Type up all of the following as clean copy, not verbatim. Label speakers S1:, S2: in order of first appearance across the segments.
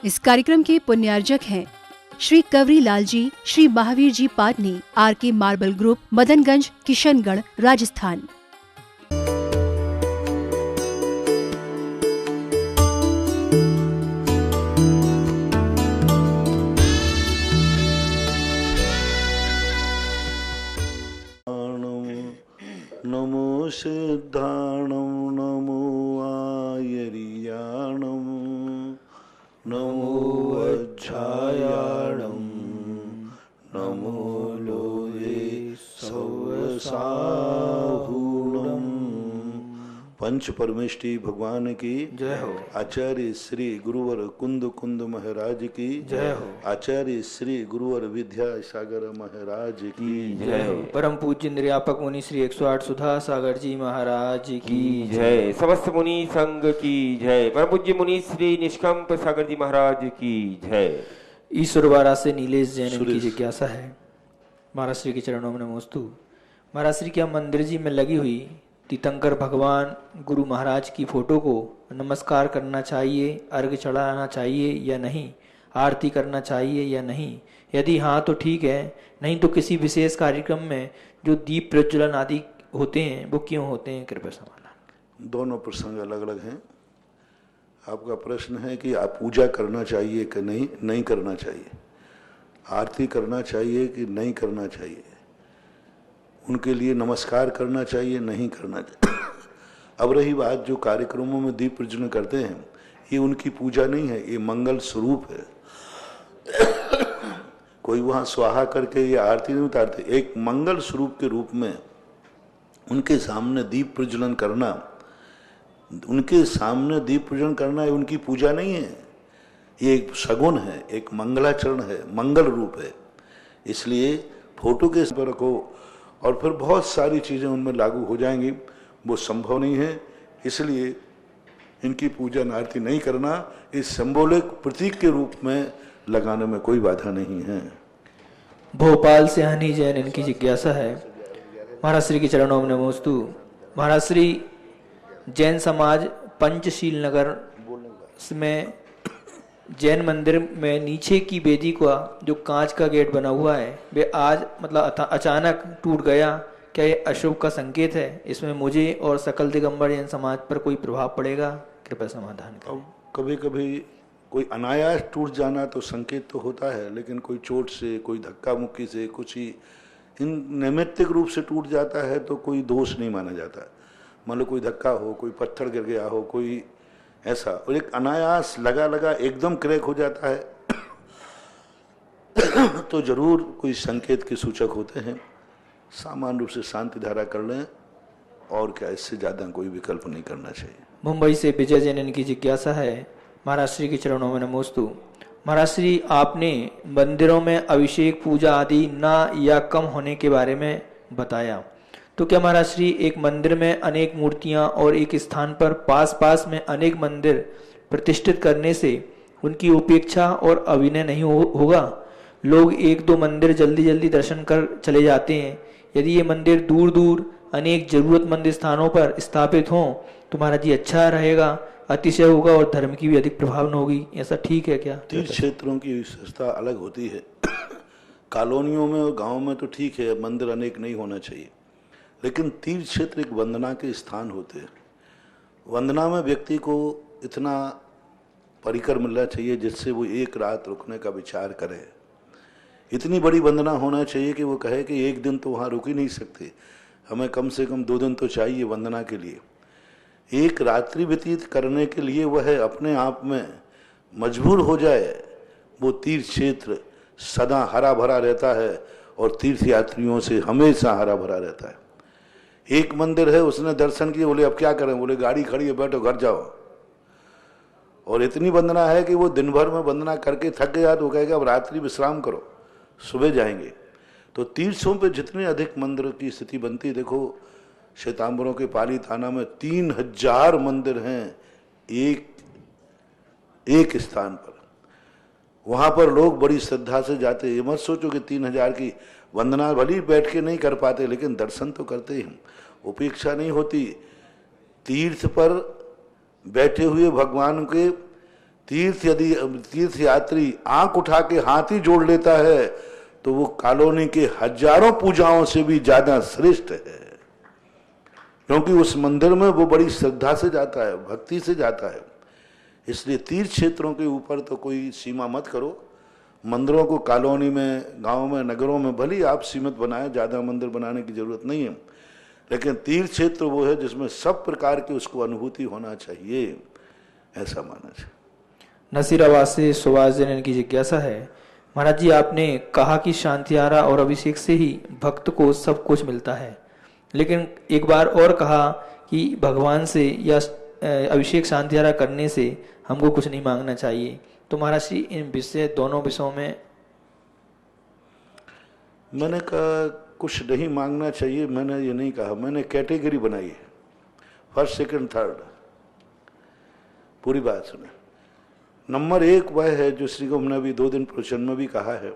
S1: इस कार्यक्रम के पुण्यार्जक हैं Shri Kawari Lal ji, Shri Mahavir ji Patni, RK marble group, Madanganj, Kishangarh, Rajasthan.
S2: नमो सिद्धाणं नमो आयर्याणं नमो वज्रायाणं नमो लोहे सवसाहुणं। पंच परमेष्टि भगवान की
S3: जय हो।
S2: आचार्य श्री गुरुवर कुंद कुंद महाराज की
S3: जय हो।
S2: आचार्य श्री गुरुवर विद्या सागर महाराज की
S3: जय हो। परम पूज्य निर्यापक मुनि श्री 108 सुधा सागर जी महाराज की
S4: जय। समस्त मुनि संघ की जय। परम पूज्य मुनि श्री निष्कंप सागर जी महाराज की जय।
S3: ईश्वर वारा से नीलेश जैन की जिज्ञासा है। महाराज श्री के चरणों में नमोस्तु। महाराज श्री क्या मंदिर जी में लगी हुई तीर्थंकर भगवान गुरु महाराज की फोटो को नमस्कार करना चाहिए, अर्घ्य चढ़ाना चाहिए या नहीं, आरती करना चाहिए या नहीं? यदि हाँ तो ठीक है, नहीं तो किसी विशेष कार्यक्रम में जो दीप प्रज्वलन आदि होते हैं वो क्यों होते हैं? कृपया समाधान।
S2: दोनों प्रसंग अलग अलग हैं। आपका प्रश्न है कि आप पूजा करना चाहिए कि नहीं करना चाहिए, आरती करना चाहिए कि नहीं करना चाहिए, उनके लिए नमस्कार करना चाहिए नहीं करना चाहिए। अब रही बात जो कार्यक्रमों में दीप प्रज्वलन करते हैं, ये उनकी पूजा नहीं है, ये मंगल स्वरूप है। कोई वहाँ स्वाहा करके ये आरती नहीं उतारते। एक मंगल स्वरूप के रूप में उनके सामने दीप प्रज्वलन करना, उनके सामने दीप प्रज्वलन करना ये उनकी पूजा नहीं है, ये एक सगुन है, एक मंगलाचरण है, मंगल रूप है। इसलिए फोटो के पर रखो और फिर बहुत सारी चीज़ें उनमें लागू हो जाएंगी, वो संभव नहीं है। इसलिए इनकी पूजा आरती नहीं करना, इस सिंबॉलिक प्रतीक के रूप में लगाने में कोई बाधा नहीं है।
S3: भोपाल से हनी जैन इनकी जिज्ञासा है। महाराज श्री के चरणों में नमोस्तु। महाराज श्री जैन समाज पंचशील नगर में जैन मंदिर में नीचे की वेदी का जो कांच का गेट बना हुआ है वे आज मतलब अचानक टूट गया, क्या ये अशुभ का संकेत है? इसमें मुझे और सकल दिगंबर जैन समाज पर कोई प्रभाव पड़ेगा? कृपया समाधान करें।
S2: अब कभी कभी कोई अनायास टूट जाना तो संकेत तो होता है, लेकिन कोई चोट से, कोई धक्का मुक्की से, कुछ ही इन नैमित्तिक रूप से टूट जाता है तो कोई दोष नहीं माना जाता। मान लो कोई धक्का हो, कोई पत्थर गिर गया हो, कोई ऐसा, और एक अनायास लगा एकदम क्रैक हो जाता है तो जरूर कोई संकेत के सूचक होते हैं। सामान्य रूप से शांति धारा कर लें और क्या, इससे ज्यादा कोई विकल्प नहीं करना चाहिए।
S3: मुंबई से विजय जैन इनकी जिज्ञासा है। महाराज श्री के चरणों में नमोस्तु। महाराज श्री आपने मंदिरों में अभिषेक पूजा आदि ना या कम होने के बारे में बताया, तो क्या महाराज श्री एक मंदिर में अनेक मूर्तियां और एक स्थान पर पास में अनेक मंदिर प्रतिष्ठित करने से उनकी उपेक्षा और अभिनय नहीं होगा? लोग एक दो मंदिर जल्दी दर्शन कर चले जाते हैं। यदि ये मंदिर दूर अनेक जरूरतमंद स्थानों पर स्थापित हों तो महाराज जी अच्छा रहेगा, अतिशय होगा और धर्म की भी अधिक प्रभाव न होगी। ऐसा ठीक है क्या?
S2: तीर्थ क्षेत्रों की विशेषता अलग होती है। कॉलोनियों में और गाँव में तो ठीक है, मंदिर अनेक नहीं होना चाहिए, लेकिन तीर्थ क्षेत्र एक वंदना के स्थान होते हैं। वंदना में व्यक्ति को इतना परिकर मिलना चाहिए जिससे वो एक रात रुकने का विचार करे। इतनी बड़ी वंदना होना चाहिए कि वो कहे कि एक दिन तो वहाँ रुक ही नहीं सकते, हमें कम से कम 2 दिन तो चाहिए वंदना के लिए। एक रात्रि व्यतीत करने के लिए वह अपने आप में मजबूर हो जाए। वो तीर्थ क्षेत्र सदा हरा भरा रहता है और तीर्थ यात्रियों से हमेशा हरा भरा रहता है। एक मंदिर है, उसने दर्शन किए, बोले अब क्या करें, बोले गाड़ी खड़ी है, बैठो घर जाओ। और इतनी वंदना है कि वो दिन भर में वंदना करके थक गया तो कहेगा अब रात्रि विश्राम करो, सुबह जाएंगे। तो तीर्थों पे जितने अधिक मंदिर की स्थिति बनती, देखो श्वेतांबरों के पाली थाना में 3000 मंदिर हैं एक स्थान पर। वहां पर लोग बड़ी श्रद्धा से जाते हैं। ये मत सोचो कि 3000 की वंदना भली बैठ के नहीं कर पाते, लेकिन दर्शन तो करते हैं, उपेक्षा नहीं होती। तीर्थ पर बैठे हुए भगवान के यदि तीर्थ यात्री आंख उठा के हाथ ही जोड़ लेता है तो वो कॉलोनी के हजारों पूजाओं से भी ज्यादा श्रेष्ठ है, क्योंकि उस मंदिर में वो बड़ी श्रद्धा से जाता है, भक्ति से जाता है। इसलिए तीर्थ क्षेत्रों के ऊपर तो कोई सीमा मत करो। मंदिरों को कॉलोनी में, गांव में, नगरों में भली आप सीमित बनाएं, ज़्यादा मंदिर बनाने की जरूरत नहीं है, लेकिन तीर्थ क्षेत्र वो है जिसमें सब प्रकार की उसको अनुभूति होना चाहिए, ऐसा मानना चाहिए।
S3: नसीराबाद से सुभाष जैन की जिज्ञासा है, महाराज जी आपने कहा कि शांतिहारा और अभिषेक से ही भक्त को सब कुछ मिलता है, लेकिन एक बार और कहा कि भगवान से या अभिषेक शांतिहारा करने से हमको कुछ नहीं मांगना चाहिए। तो महाराज जी इन दोनों विषयों में
S2: मैंने कहा कुछ नहीं मांगना चाहिए, मैंने ये नहीं कहा, मैंने कैटेगरी बनाई है, फर्स्ट सेकंड थर्ड। पूरी बात सुने। नंबर 1 वह है जो श्री को हमने अभी 2 दिन प्रवचन में भी कहा है,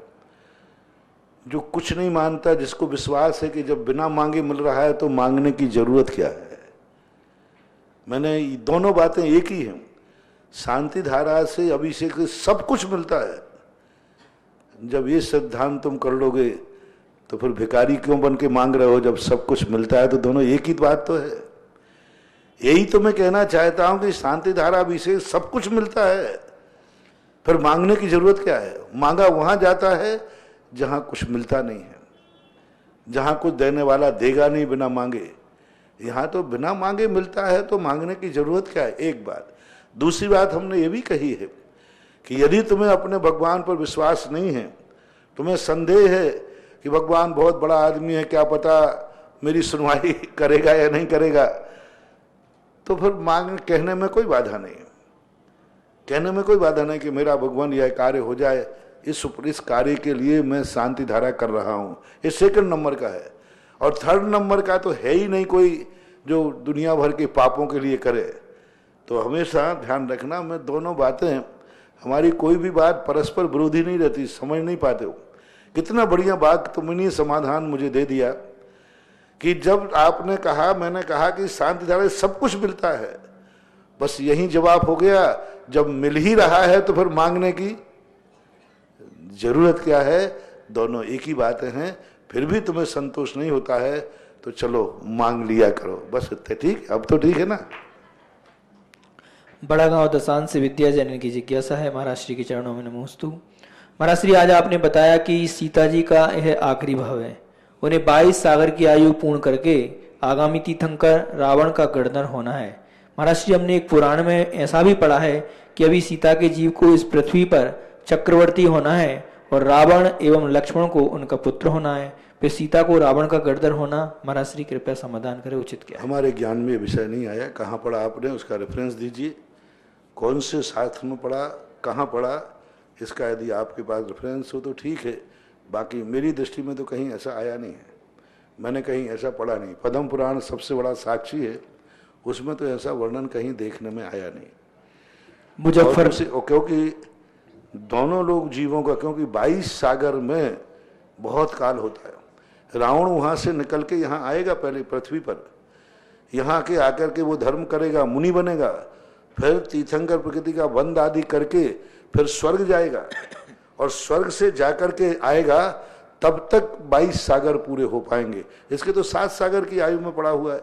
S2: जो कुछ नहीं मानता, जिसको विश्वास है कि जब बिना मांगे मिल रहा है तो मांगने की जरूरत क्या है। मैंने दोनों बातें एक ही हैं। शांति धारा से, अभिषेक से सब कुछ मिलता है। जब ये सिद्धांत तुम कर लोगे तो फिर भिखारी क्यों बन के मांग रहे हो? जब सब कुछ मिलता है तो दोनों एक ही बात तो है। यही तो मैं कहना चाहता हूं कि शांति धारा, अभिषेक सब कुछ मिलता है, फिर मांगने की जरूरत क्या है? मांगा वहां जाता है जहां कुछ मिलता नहीं है, जहां कुछ देने वाला देगा नहीं बिना मांगे। यहां तो बिना मांगे मिलता है, तो मांगने की जरूरत क्या है? एक बात। दूसरी बात हमने ये भी कही है कि यदि तुम्हें अपने भगवान पर विश्वास नहीं है, तुम्हें संदेह है कि भगवान बहुत बड़ा आदमी है, क्या पता मेरी सुनवाई करेगा या नहीं करेगा, तो फिर मांग कहने में कोई बाधा नहीं है। कहने में कोई बाधा नहीं कि मेरा भगवान यह कार्य हो जाए, इस कार्य के लिए मैं शांति धारा कर रहा हूं। ये सेकंड नंबर का है। और थर्ड नंबर का तो है ही नहीं कोई जो दुनिया भर के पापों के लिए करे। तो हमेशा ध्यान रखना, मैं दोनों बातें, हमारी कोई भी बात परस्पर विरोधी नहीं रहती, समझ नहीं पाते हो। कितना बढ़िया बात तुमने समाधान मुझे दे दिया कि जब आपने कहा, मैंने कहा कि शांति धारा सब कुछ मिलता है, बस यही जवाब हो गया। जब मिल ही रहा है तो फिर मांगने की जरूरत क्या है? दोनों एक ही बातें हैं। फिर भी तुम्हें संतोष नहीं होता है तो चलो मांग लिया करो, बस इतने। ठीक, अब तो ठीक है ना।
S3: बड़ा गांव दसान से विद्या जैन की जिज्ञासा है, महाराज श्री के चरणों में नमोस्तु। महाराज श्री, आज आपने बताया कि सीता जी का यह आखिरी भाव है, उन्हें 22 सागर की आयु पूर्ण करके आगामी तीर्थंकर रावण का गर्दन होना है। महाराज श्री, हमने एक पुराण में ऐसा भी पढ़ा है कि अभी सीता के जीव को इस पृथ्वी पर चक्रवर्ती होना है और रावण एवं लक्ष्मण को उनका पुत्र होना है, फिर सीता को रावण का गर्दन होना। महाराज श्री कृपया समाधान करें, उचित क्या?
S2: हमारे ज्ञान में विषय नहीं आया। कहाँ पढ़ा आपने, उसका रेफरेंस दीजिए। कौन से शास्त्र में पढ़ा, कहाँ पढ़ा, इसका यदि आपके पास रेफरेंस हो तो ठीक है। बाकी मेरी दृष्टि में तो कहीं ऐसा आया नहीं है, मैंने कहीं ऐसा पढ़ा नहीं। पद्म पुराण सबसे बड़ा साक्षी है, उसमें तो ऐसा वर्णन कहीं देखने में आया नहीं।
S3: मुजफ्फर,
S2: क्योंकि दोनों लोग जीवों का, क्योंकि 22 सागर में बहुत काल होता है। रावण वहां से निकल के यहाँ आएगा पहले पृथ्वी पर, यहाँ के आकर के वो धर्म करेगा, मुनि बनेगा, फिर तीर्थंकर प्रकृति का बंद आदि करके फिर स्वर्ग जाएगा, और स्वर्ग से जाकर के आएगा, तब तक 22 सागर पूरे हो पाएंगे। इसके तो 7 सागर की आयु में पड़ा हुआ है,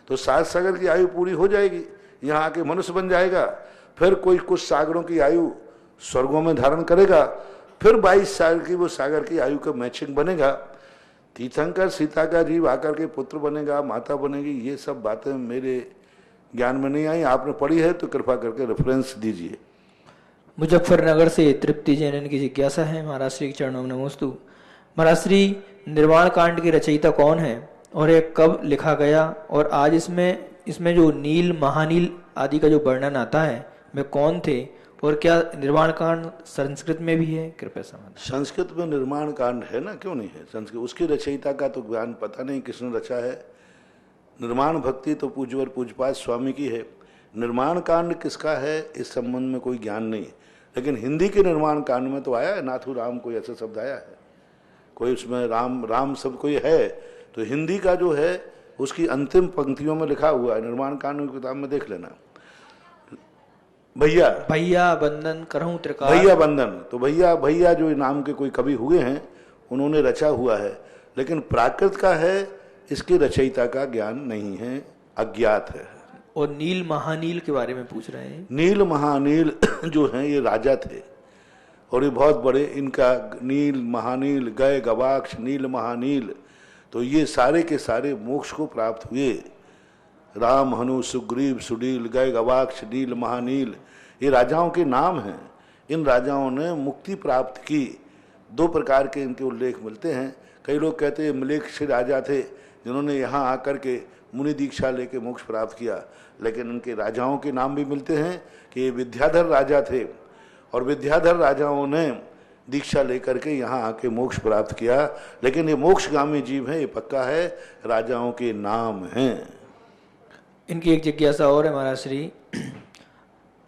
S2: तो 7 सागर की आयु पूरी हो जाएगी, यहाँ आके मनुष्य बन जाएगा, फिर कोई कुछ सागरों की आयु स्वर्गों में धारण करेगा, फिर 22 साल की वो सागर की आयु का मैचिंग बनेगा। तीर्थंकर सीता का जीव आकर के पुत्र बनेगा, माता बनेगी। ये सब बातें मेरे ज्ञान में नहीं आई। आपने पढ़ी है तो कृपा करके रेफरेंस दीजिए।
S3: मुजफ्फरनगर से तृप्ति जैन की जिज्ञासा है, महाराज श्री के चरणों में नमोस्तु। महाराज श्री, निर्वाण कांड की रचयिता कौन है और यह कब लिखा गया, और आज इसमें जो नील, महानील आदि का जो वर्णन आता है वे कौन थे, और क्या निर्वाण कांड संस्कृत में भी है? कृपया समाधान।
S2: संस्कृत में निर्माण कांड है ना, क्यों नहीं है? संस्कृत, उसकी रचयिता का तो ज्ञान पता नहीं किसने रचा है। निर्माण भक्ति तो पूज्यवर पूज्यपाद स्वामी की है। निर्माण कांड किसका है इस संबंध में कोई ज्ञान नहीं है, लेकिन हिंदी के निर्माण कांड में तो आया है, नाथू राम कोई ऐसा शब्द आया है, कोई उसमें राम शब्द कोई है। तो हिंदी का जो है उसकी अंतिम पंक्तियों में लिखा हुआ है, निर्माण कांड की किताब में देख लेना। भैया
S3: भैया बंदन करहूं त्रिकाल।
S2: भैया बंधन, तो भैया भैया जो नाम के कोई कवि हुए हैं उन्होंने रचा हुआ है, लेकिन प्राकृत का है, इसके रचयिता का ज्ञान नहीं है, अज्ञात है।
S3: और नील महानील के बारे में पूछ रहे हैं।
S2: नील महानील जो हैं ये राजा थे और ये बहुत बड़े, इनका नील महानील गए गवाक्ष नील महानील, तो ये सारे के सारे मोक्ष को प्राप्त हुए। राम हनु सुग्रीव सुनील गए गवाक्ष नील महानील, ये राजाओं के नाम हैं। इन राजाओं ने मुक्ति प्राप्त की। दो प्रकार के इनके उल्लेख मिलते हैं। कई लोग कहते हैं मलेच्छ राजा थे जिन्होंने यहाँ आकर के मुनि दीक्षा लेके मोक्ष प्राप्त किया, लेकिन इनके राजाओं के नाम भी मिलते हैं कि ये विद्याधर राजा थे और विद्याधर राजाओं ने दीक्षा लेकर के यहाँ आके मोक्ष प्राप्त किया। लेकिन ये मोक्षगामी जीव है, ये पक्का है, राजाओं के नाम हैं।
S3: इनकी एक जिज्ञासा और है महाराज श्री।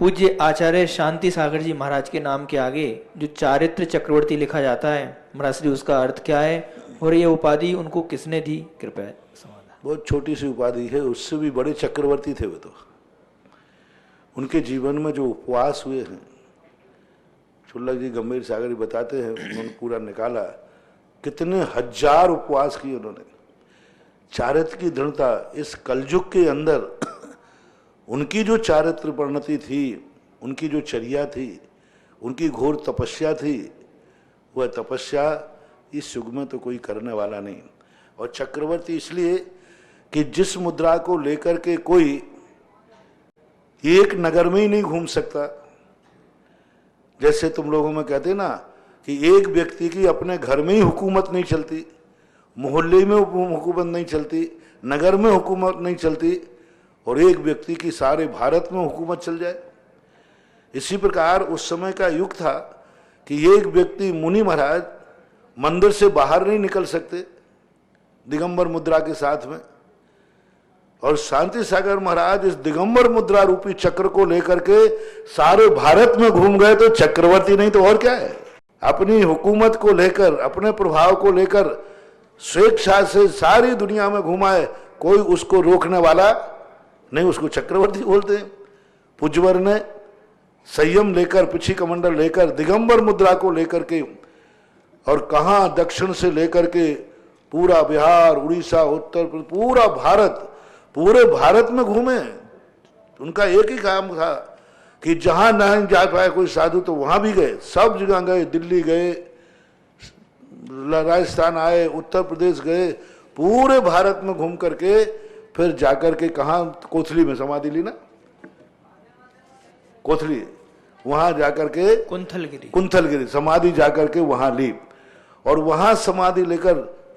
S3: पूज्य आचार्य शांति सागर जी महाराज के नाम के आगे जो चारित्र चक्रवर्ती लिखा जाता है महाराज श्री, उसका अर्थ क्या है और ये उपाधि उनको किसने दी? कृपया समाधान।
S2: बहुत छोटी सी उपाधि है, उससे भी बड़े चक्रवर्ती थे वो तो। उनके जीवन में जो उपवास हुए हैं, शुल्लक जी गंभीर सागर जी बताते हैं, उन्होंने पूरा निकाला, कितने हजार उपवास किए उन्होंने। चारित्र की दृढ़ता, इस कलयुग के अंदर उनकी जो चारित्र परिणति थी, उनकी जो चर्या थी, उनकी घोर तपस्या थी, वह तपस्या इस युग में तो कोई करने वाला नहीं। और चक्रवर्ती इसलिए कि जिस मुद्रा को लेकर के कोई एक नगर में ही नहीं घूम सकता। जैसे तुम लोगों में कहते ना कि एक व्यक्ति की अपने घर में ही हुकूमत नहीं चलती, मोहल्ले में हुकूमत नहीं चलती, नगर में हुकूमत नहीं चलती, और एक व्यक्ति की सारे भारत में हुकूमत चल जाए। इसी प्रकार उस समय का युग था कि एक व्यक्ति मुनि महाराज मंदिर से बाहर नहीं निकल सकते दिगंबर मुद्रा के साथ में, और शांति सागर महाराज इस दिगंबर मुद्रा रूपी चक्र को लेकर के सारे भारत में घूम गए, तो चक्रवर्ती नहीं तो और क्या है। अपनी हुकूमत को लेकर, अपने प्रभाव को लेकर स्वेच्छा से सारी दुनिया में घुमाए, कोई उसको रोकने वाला नहीं, उसको चक्रवर्ती बोलते हैं। पुजवर ने संयम लेकर, पिछी कमंडल लेकर, दिगंबर मुद्रा को लेकर के, और कहाँ दक्षिण से लेकर के पूरा बिहार, उड़ीसा, उत्तर प्रदेश, पूरा भारत, पूरे भारत में घूमे। उनका एक ही काम था कि जहां नहीं जा पाए कोई साधु तो वहां भी गए, सब जगह गए, दिल्ली गए, राजस्थान आए, उत्तर प्रदेश गए, पूरे भारत में घूम करके फिर जाकर के कहा कोथली में समाधि ली ना, कोथली, वहां जाकर के कुंथलगिरी समाधि जाकर के वहां ली, और वहां समाधि लेकर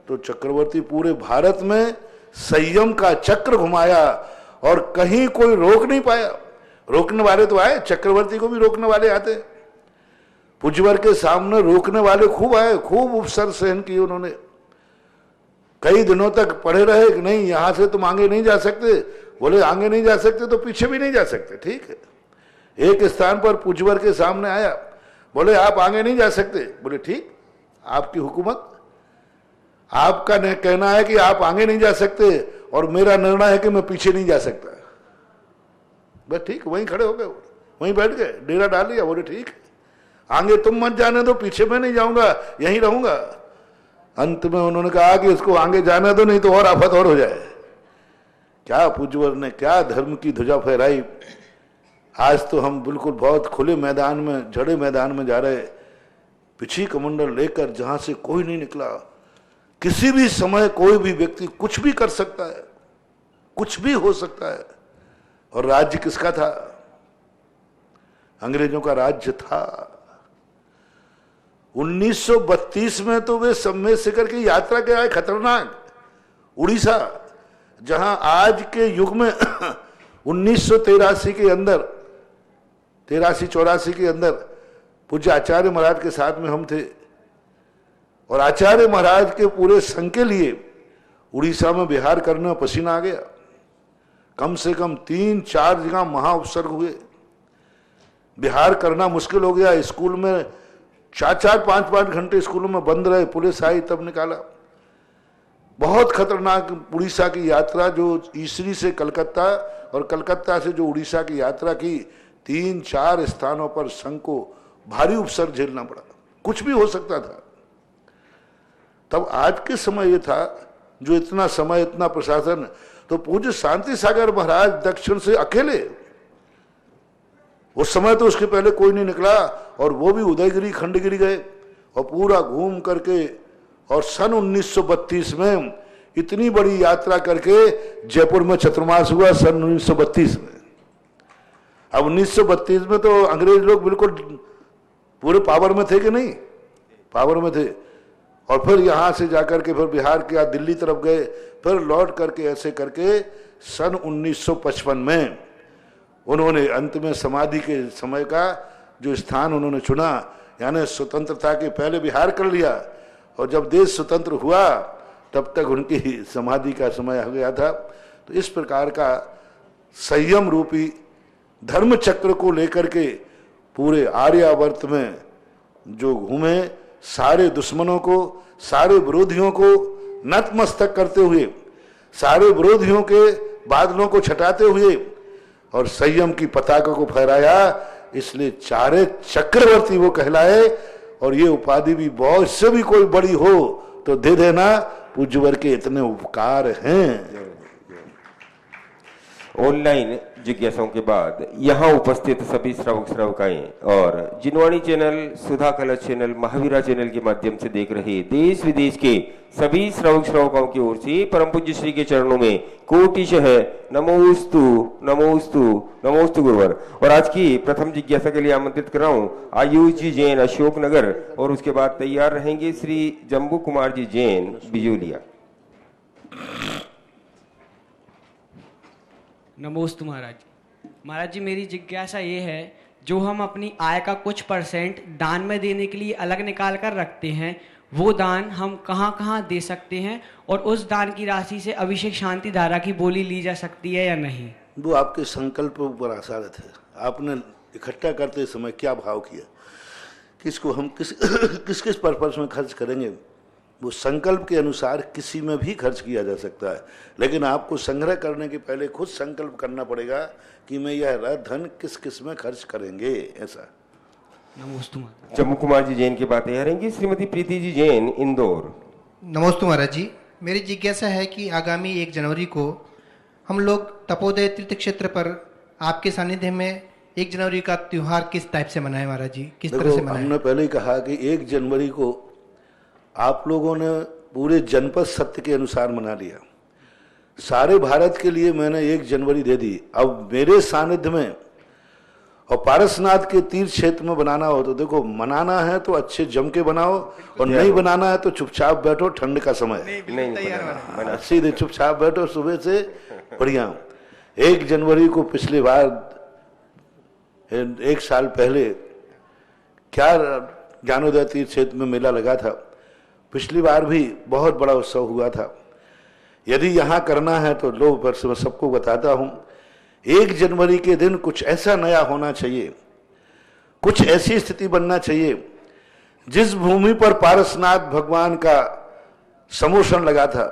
S2: तो चक्रवर्ती पूरे भारत में संयम का चक्र घुमाया और कहीं कोई रोक नहीं पाया। रोकने वाले तो आए, चक्रवर्ती को भी रोकने वाले आते, पुजवर के सामने रोकने वाले खूब आए, खूब उपसर सहन किए उन्होंने। कई दिनों तक पड़े रहे कि नहीं यहां से तुम आगे नहीं जा सकते। बोले आगे नहीं जा सकते तो पीछे भी नहीं जा सकते, ठीक है। एक स्थान पर पुजवर के सामने आया, बोले आप आगे नहीं जा सकते। बोले ठीक, आपकी हुकूमत, आपका कहना है कि आप आगे नहीं जा सकते और मेरा निर्णय है कि मैं पीछे नहीं जा सकता। बस ठीक, वहीं खड़े हो गए, वहीं बैठ गए, डेरा डाल लिया। बोले ठीक, आगे तुम मत जाने दो, पीछे मैं नहीं जाऊंगा, यहीं रहूंगा। अंत में उन्होंने कहा कि इसको आगे जाने दो, नहीं तो और आफत और हो जाए। क्या पुजवर ने क्या धर्म की ध्वजा फहराई। आज तो हम बिल्कुल बहुत खुले मैदान में, झड़े मैदान में जा रहे, पिछी कमंडल लेकर, जहां से कोई नहीं निकला। किसी भी समय कोई भी व्यक्ति कुछ भी कर सकता है, कुछ भी हो सकता है। और राज्य किसका था? अंग्रेजों का राज्य था। 1932 में तो वे सम्मेद शिखर की यात्रा के आए, खतरनाक, उड़ीसा, जहां आज के युग में 1983 के अंदर, 83-84 के अंदर पूज्य आचार्य महाराज के साथ में हम थे, और आचार्य महाराज के पूरे संघ के लिए उड़ीसा में विहार करने में पसीना आ गया। कम से कम 3-4 जगह महा उपसर्ग हुए, विहार करना मुश्किल हो गया। स्कूल में 4-5 घंटे स्कूलों में बंद रहे, पुलिस आई तब निकाला। बहुत खतरनाक उड़ीसा की यात्रा, जो ईसरी से कलकत्ता और कलकत्ता से जो उड़ीसा की यात्रा की, 3-4 स्थानों पर संघ को भारी उपसर्ग झेलना पड़ा, कुछ भी हो सकता था। तब आज के समय ये था, जो इतना समय इतना प्रशासन, तो पूज्य शांति सागर महाराज दक्षिण से अकेले, उस समय तो उसके पहले कोई नहीं निकला, और वो भी उदयगिरी खंडगिरी गए और पूरा घूम करके, और सन 1932 में इतनी बड़ी यात्रा करके जयपुर में चतुर्मास हुआ सन 1932 में। अब 1932 में तो अंग्रेज लोग बिल्कुल पूरे पावर में थे कि नहीं, पावर में थे, और फिर यहां से जाकर के फिर बिहार के दिल्ली तरफ गए, फिर लौट करके ऐसे करके सन 1955 में उन्होंने अंत में समाधि के समय का जो स्थान उन्होंने चुना, यानी स्वतंत्रता के पहले बिहार कर लिया, और जब देश स्वतंत्र हुआ तब तक उनकी समाधि का समय हो गया था। तो इस प्रकार का संयम रूपी धर्म चक्र को लेकर के पूरे आर्यावर्त में जो घूमे, सारे दुश्मनों को, सारे विरोधियों को नतमस्तक करते हुए, सारे विरोधियों के बादलों को छटाते हुए और संयम की पताका को फहराया, इसलिए चारे चक्रवर्ती वो कहलाए। और ये उपाधि भी बहुत, इससे भी कोई बड़ी हो तो दे देना, पूज्यवर के इतने उपकार हैं।
S4: ऑनलाइन जिज्ञासाओं के बाद यहाँ उपस्थित सभी श्रावक श्रावकाएं और जिनवाणी चैनल, सुधा कलश चैनल, महावीरा चैनल के माध्यम से देख रहे देश विदेश के सभी श्रावक श्रावकाओं की ओर से परम पूज्य श्री के चरणों में कोटिशः नमोस्तु नमोस्तु नमोस्तु गुरुवर। और आज की प्रथम जिज्ञासा के लिए आमंत्रित कर रहा हूँ आयुष जी जैन, अशोकनगर, और उसके बाद तैयार रहेंगे श्री जम्बू कुमार जी जैन, बिजोलिया।
S5: नमोस्तु महाराज। महाराज जी, मेरी जिज्ञासा ये है, जो हम अपनी आय का कुछ % दान में देने के लिए अलग निकाल कर रखते हैं, वो दान हम कहाँ कहाँ दे सकते हैं, और उस दान की राशि से अभिषेक शांति धारा की बोली ली जा सकती है या नहीं?
S2: वो आपके संकल्प पर आधारित है। आपने इकट्ठा करते समय क्या भाव किया, किसको हम किस किस पर्पस में खर्च करेंगे, वो संकल्प के अनुसार किसी में भी खर्च किया जा सकता है। लेकिन आपको संग्रह करने के पहले खुद संकल्प करना पड़ेगा कि मैं यह धन किस किस में खर्च करेंगे, ऐसा।
S5: नमोस्तु महाराज।
S4: जम्मू कुमार जी जैन के बातें आ रहेंगी श्रीमती प्रीति जी जैन, इंदौर।
S6: नमोस्तु महाराज जी, मेरी जिज्ञासा है कि आगामी 1 जनवरी को हम लोग तपोदय तीर्थ क्षेत्र पर आपके सानिध्य में 1 जनवरी का त्योहार किस टाइप से मनाएं महाराज जी, किस तरह से मनाएं?
S2: हमने पहले ही कहा कि 1 जनवरी को आप लोगों ने पूरे जनपद सत्य के अनुसार मना लिया। सारे भारत के लिए मैंने 1 जनवरी दे दी। अब मेरे सानिध्य में और पारसनाथ के तीर्थ क्षेत्र में बनाना हो तो देखो, मनाना है तो अच्छे जम के बनाओ, और नहीं बनाना है तो चुपचाप बैठो, ठंड का समय नहीं, सीधे चुपचाप बैठो सुबह से बढ़िया। 1 जनवरी को पिछली बार 1 साल पहले क्या ज्ञानोदय तीर्थ क्षेत्र में मेला लगा था, पिछली बार भी बहुत बड़ा उत्सव हुआ था। यदि यहाँ करना है तो लो, वर्ष में सबको बताता हूँ, 1 जनवरी के दिन कुछ ऐसा नया होना चाहिए, कुछ ऐसी स्थिति बनना चाहिए जिस भूमि पर पारसनाथ भगवान का समोषण लगा था,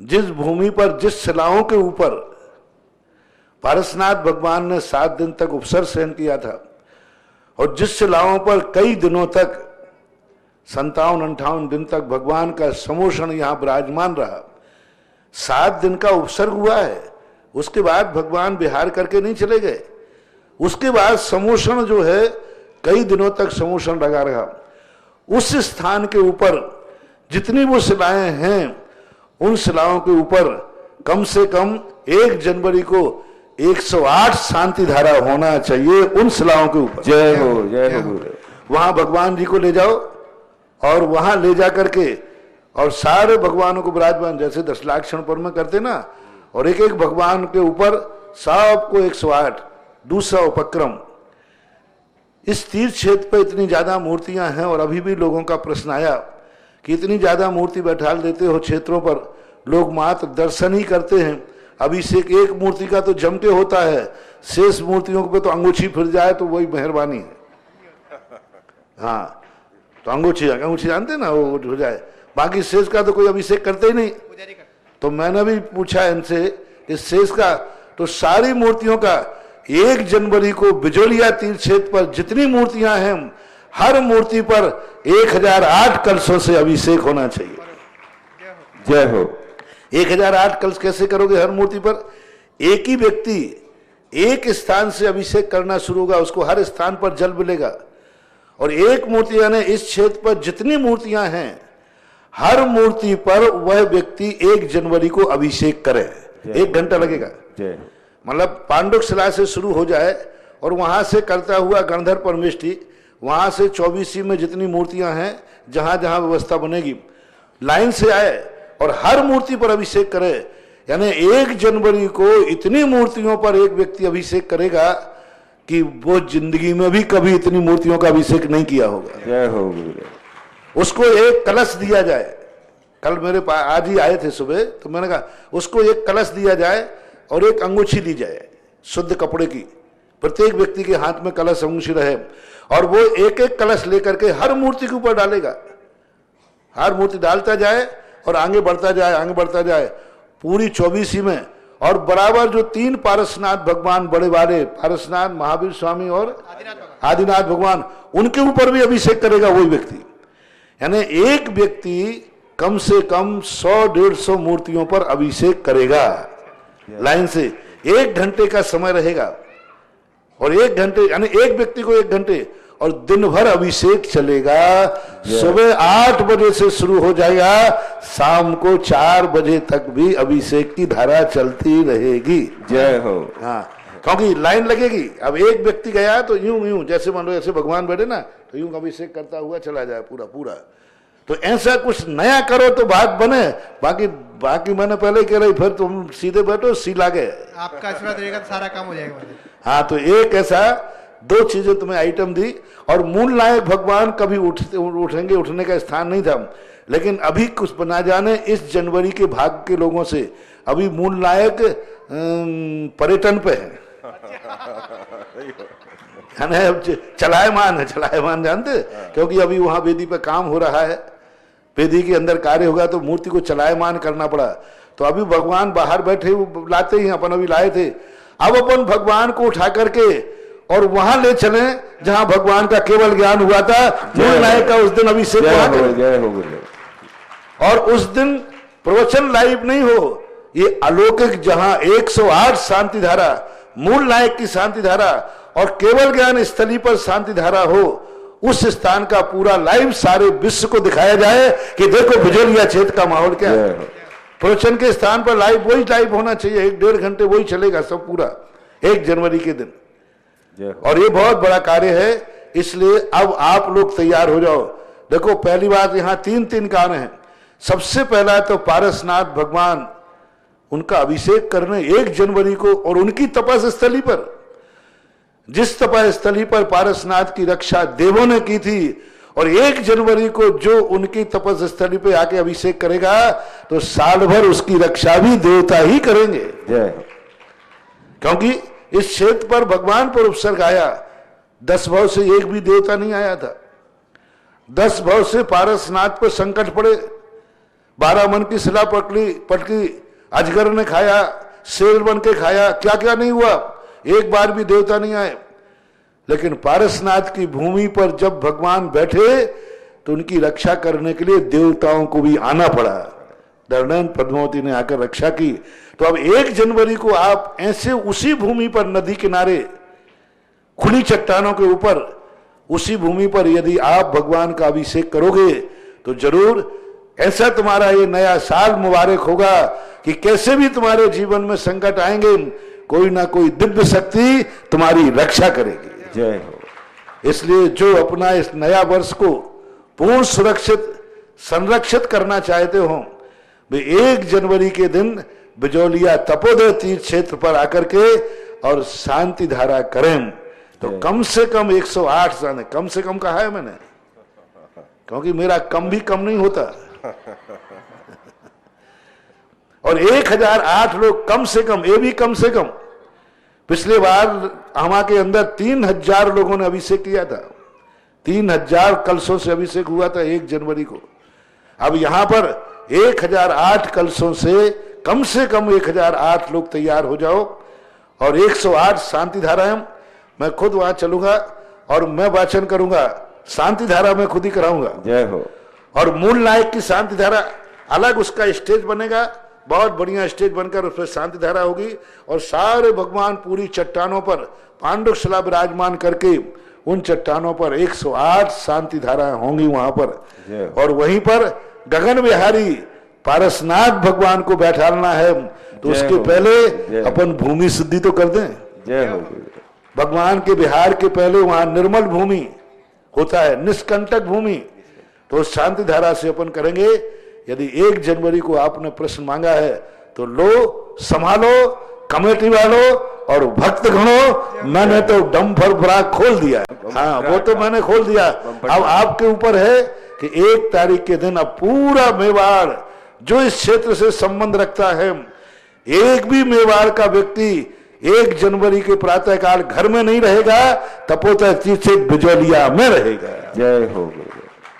S2: जिस भूमि पर, जिस शिलाओं के ऊपर पारसनाथ भगवान ने 7 दिन तक उपसर्ग सहन किया था, और जिस शिलाओं पर कई दिनों तक 57-58 दिन तक भगवान का समोषण यहां विराजमान रहा, 7 दिन का उपसर्ग हुआ है, उसके बाद भगवान विहार करके नहीं चले गए। उसके बाद समोषण जो है कई दिनों तक समोषण लगा रहा। उस स्थान के ऊपर जितनी वो शिलाएं हैं, उन शिलाओं के ऊपर कम से कम 1 जनवरी को 108 शांति धारा होना चाहिए उन शिलाओं के ऊपर।
S4: जय हो, जय हो गुरुदेव।
S2: वहां भगवान जी को ले जाओ और वहां ले जा करके और सारे भगवानों को विराजमान, जैसे 10 लाख क्षण पर में करते ना, और एक एक भगवान के ऊपर सबको 108। दूसरा उपक्रम, इस तीर्थ क्षेत्र पर इतनी ज्यादा मूर्तियां हैं, और अभी भी लोगों का प्रश्न आया कि इतनी ज्यादा मूर्ति बैठाल देते हो क्षेत्रों पर, लोग मात्र दर्शन ही करते हैं। अभिषेक एक मूर्ति का तो जम के होता है, शेष मूर्तियों पे तो अंगूठी फिर जाए तो वही मेहरबानी है। हाँ, तो अंगूठी जानते ना, वो हो जाए, बाकी शेष का तो कोई अभिषेक करते ही नहीं। तो मैंने भी पूछा इनसे कि शेष का, तो सारी मूर्तियों का 1 जनवरी को बिजोलिया तीर्थ क्षेत्र पर जितनी मूर्तियां हैं, हर मूर्ति पर 1008 कलशों से अभिषेक होना चाहिए।
S4: जय हो।
S2: 1008 कलश कैसे करोगे? हर मूर्ति पर एक ही व्यक्ति एक स्थान से अभिषेक करना शुरू होगा, उसको हर स्थान पर जल मिलेगा। और एक मूर्ति यानी इस क्षेत्र पर जितनी मूर्तियां हैं, हर मूर्ति पर वह व्यक्ति 1 जनवरी को अभिषेक करे। 1 घंटा लगेगा। मतलब पांडुक शिला से शुरू हो जाए और वहां से करता हुआ गणधर परमेष्ठी, वहां से 24 में जितनी मूर्तियां हैं, जहां जहां व्यवस्था बनेगी, लाइन से आए और हर मूर्ति पर अभिषेक करे। यानी 1 जनवरी को इतनी मूर्तियों पर एक व्यक्ति अभिषेक करेगा कि वो जिंदगी में भी कभी इतनी मूर्तियों का अभिषेक नहीं किया होगा।
S4: जय हो गुरुदेव।
S2: उसको एक कलश दिया जाए। कल मेरे पास आज ही आए थे सुबह, तो मैंने कहा उसको एक कलश दिया जाए और एक अंगूठी दी जाए शुद्ध कपड़े की। प्रत्येक व्यक्ति के हाथ में कलश अंगूठी रहे और वो एक एक कलश लेकर के हर मूर्ति के ऊपर डालेगा। हर मूर्ति डालता जाए और आगे बढ़ता जाए, आगे बढ़ता जाए पूरी 24 में। और बराबर जो 3 पारसनाथ भगवान बड़े वाले, पारसनाथ, महावीर स्वामी और आदिनाथ भगवान, उनके ऊपर भी अभिषेक करेगा वही व्यक्ति। यानी एक व्यक्ति कम से कम 100-150 मूर्तियों पर अभिषेक करेगा लाइन से। 1 घंटे का समय रहेगा और 1 घंटे यानी एक व्यक्ति को 1 घंटे और दिन भर अभिषेक चलेगा। सुबह 8 बजे से शुरू हो जाएगा, शाम को 4 बजे तक भी अभिषेक की धारा चलती रहेगी।
S4: जय हो।
S2: हाँ, क्योंकि लाइन लगेगी। अब एक व्यक्ति गया तो यूं यूं, जैसे मान लो ऐसे भगवान बैठे ना, तो यूं अभिषेक करता हुआ चला जाए पूरा पूरा। तो ऐसा कुछ नया करो तो बात बने। बाकी मैंने पहले कह रही, फिर तुम सीधे बैठो, सीला गए।
S6: आपका आशीर्वाद रहेगा तो सारा काम हो जाएगा।
S2: हाँ, तो एक ऐसा 2 चीजें तुम्हें आइटम दी। और मूल नायक भगवान कभी उठेंगे, उठने का स्थान नहीं था, लेकिन अभी कुछ बना जाने इस जनवरी के भाग के लोगों से अभी मूल नायक पर्यटन पे है। चलायमान है, चलायमान जानते, क्योंकि अभी वहां वेदी पे काम हो रहा है, वेदी के अंदर कार्य होगा तो मूर्ति को चलायमान करना पड़ा। तो अभी भगवान बाहर बैठे लाते ही अपन अभी लाए थे। अब अपन भगवान को उठा करके और वहां ले चले जहां भगवान का केवल ज्ञान हुआ था। मूल नायक का उस दिन अभिषेक और उस दिन प्रवचन लाइव नहीं हो, ये अलौकिक जहां 108 शांति धारा, मूल नायक की शांति धारा और केवल ज्ञान स्थली पर शांति धारा हो, उस स्थान का पूरा लाइव सारे विश्व को दिखाया जाए कि देखो बिजोलिया क्षेत्र का माहौल क्या है। प्रवचन के स्थान पर लाइव वही लाइव होना चाहिए। 1-1.5 घंटे वही चलेगा सब पूरा 1 जनवरी के दिन। और ये बहुत बड़ा कार्य है, इसलिए अब आप लोग तैयार हो जाओ। देखो पहली बात, यहाँ 3 कार्य हैं। सबसे पहला तो पारसनाथ भगवान, उनका अभिषेक करने 1 जनवरी को, और उनकी तपस्स्थली पर, जिस तपस्स्थली पर पारसनाथ की रक्षा देवों ने की थी, और 1 जनवरी को जो उनकी तपस्स्थली पे आके अभिषेक करेगा तो साल भर उसकी रक्षा भी देवता ही करेंगे। क्योंकि इस क्षेत्र पर भगवान पर उपसर्ग आया, 10 भव से एक भी देवता नहीं आया था। 10 भव से पारसनाथ पर संकट पड़े, 12 मन की शिला पटकी, अजगर ने खाया, शेर बन के खाया, क्या क्या नहीं हुआ, एक बार भी देवता नहीं आए। लेकिन पारसनाथ की भूमि पर जब भगवान बैठे तो उनकी रक्षा करने के लिए देवताओं को भी आना पड़ा। दर्दन पद्मावती ने आकर रक्षा की। तो अब 1 जनवरी को आप ऐसे उसी भूमि पर, नदी किनारे खुली चट्टानों के ऊपर, उसी भूमि पर यदि आप भगवान का अभिषेक करोगे तो जरूर ऐसा तुम्हारा ये नया साल मुबारक होगा कि कैसे भी तुम्हारे जीवन में संकट आएंगे, कोई ना कोई दिव्य शक्ति तुम्हारी रक्षा करेगी।
S4: जय हो।
S2: इसलिए जो अपना इस नया वर्ष को पूर्ण सुरक्षित संरक्षित करना चाहते हो, वे 1 जनवरी के दिन बिजोलिया तपोदय तीर्थ क्षेत्र पर आकर के और शांति धारा करें। तो कम से कम 108 जाने, कम से कम कहा है मैंने, क्योंकि मेरा कम भी कम नहीं होता। और 1008 लोग कम से कम, ये भी कम से कम। पिछले बार हमारे अंदर 3000 लोगों ने अभिषेक किया था, 3000 कलशों से अभिषेक हुआ था 1 जनवरी को। अब यहां पर 1008 कलशों से कम 1008 लोग तैयार हो जाओ और 108 शांति धाराएं मैं खुद वहां चलूंगा और मैं वाचन करूंगा, शांति धारा मैं खुद ही कराऊंगा।
S4: जय हो।
S2: और मूल नायक की शांति धारा अलग उसका स्टेज बनेगा, बहुत बढ़िया स्टेज बनकर उस पर शांति धारा होगी और सारे भगवान पूरी चट्टानों पर पांडुशिला विराजमान करके उन चट्टानों पर 108 शांति धाराएं होंगी वहां पर। और वहीं पर गगन विहारी पारसनाथ भगवान को बैठाना है तो उसके पहले अपन भूमि शुद्धि तो कर दें।
S4: जय हो।
S2: भगवान के बिहार के पहले वहां निर्मल भूमि होता है, निष्कंटक भूमि, तो शांति धारा से अपन करेंगे। यदि 1 जनवरी को आपने प्रश्न मांगा है तो लो, संभालो, कमेटी वालों और भक्त गणों, मैंने तो डम्फर ब्राक खोल दिया। हाँ, वो तो मैंने खोल दिया। अब आपके ऊपर है कि 1 तारीख के दिन अब पूरा मेवाड़ जो इस क्षेत्र से संबंध रखता है, एक भी मेवाड़ का व्यक्ति 1 जनवरी के प्रातः काल घर में नहीं रहेगा, तपोतय तीर्थ से बिजौलिया में रहेगा।
S4: जय हो।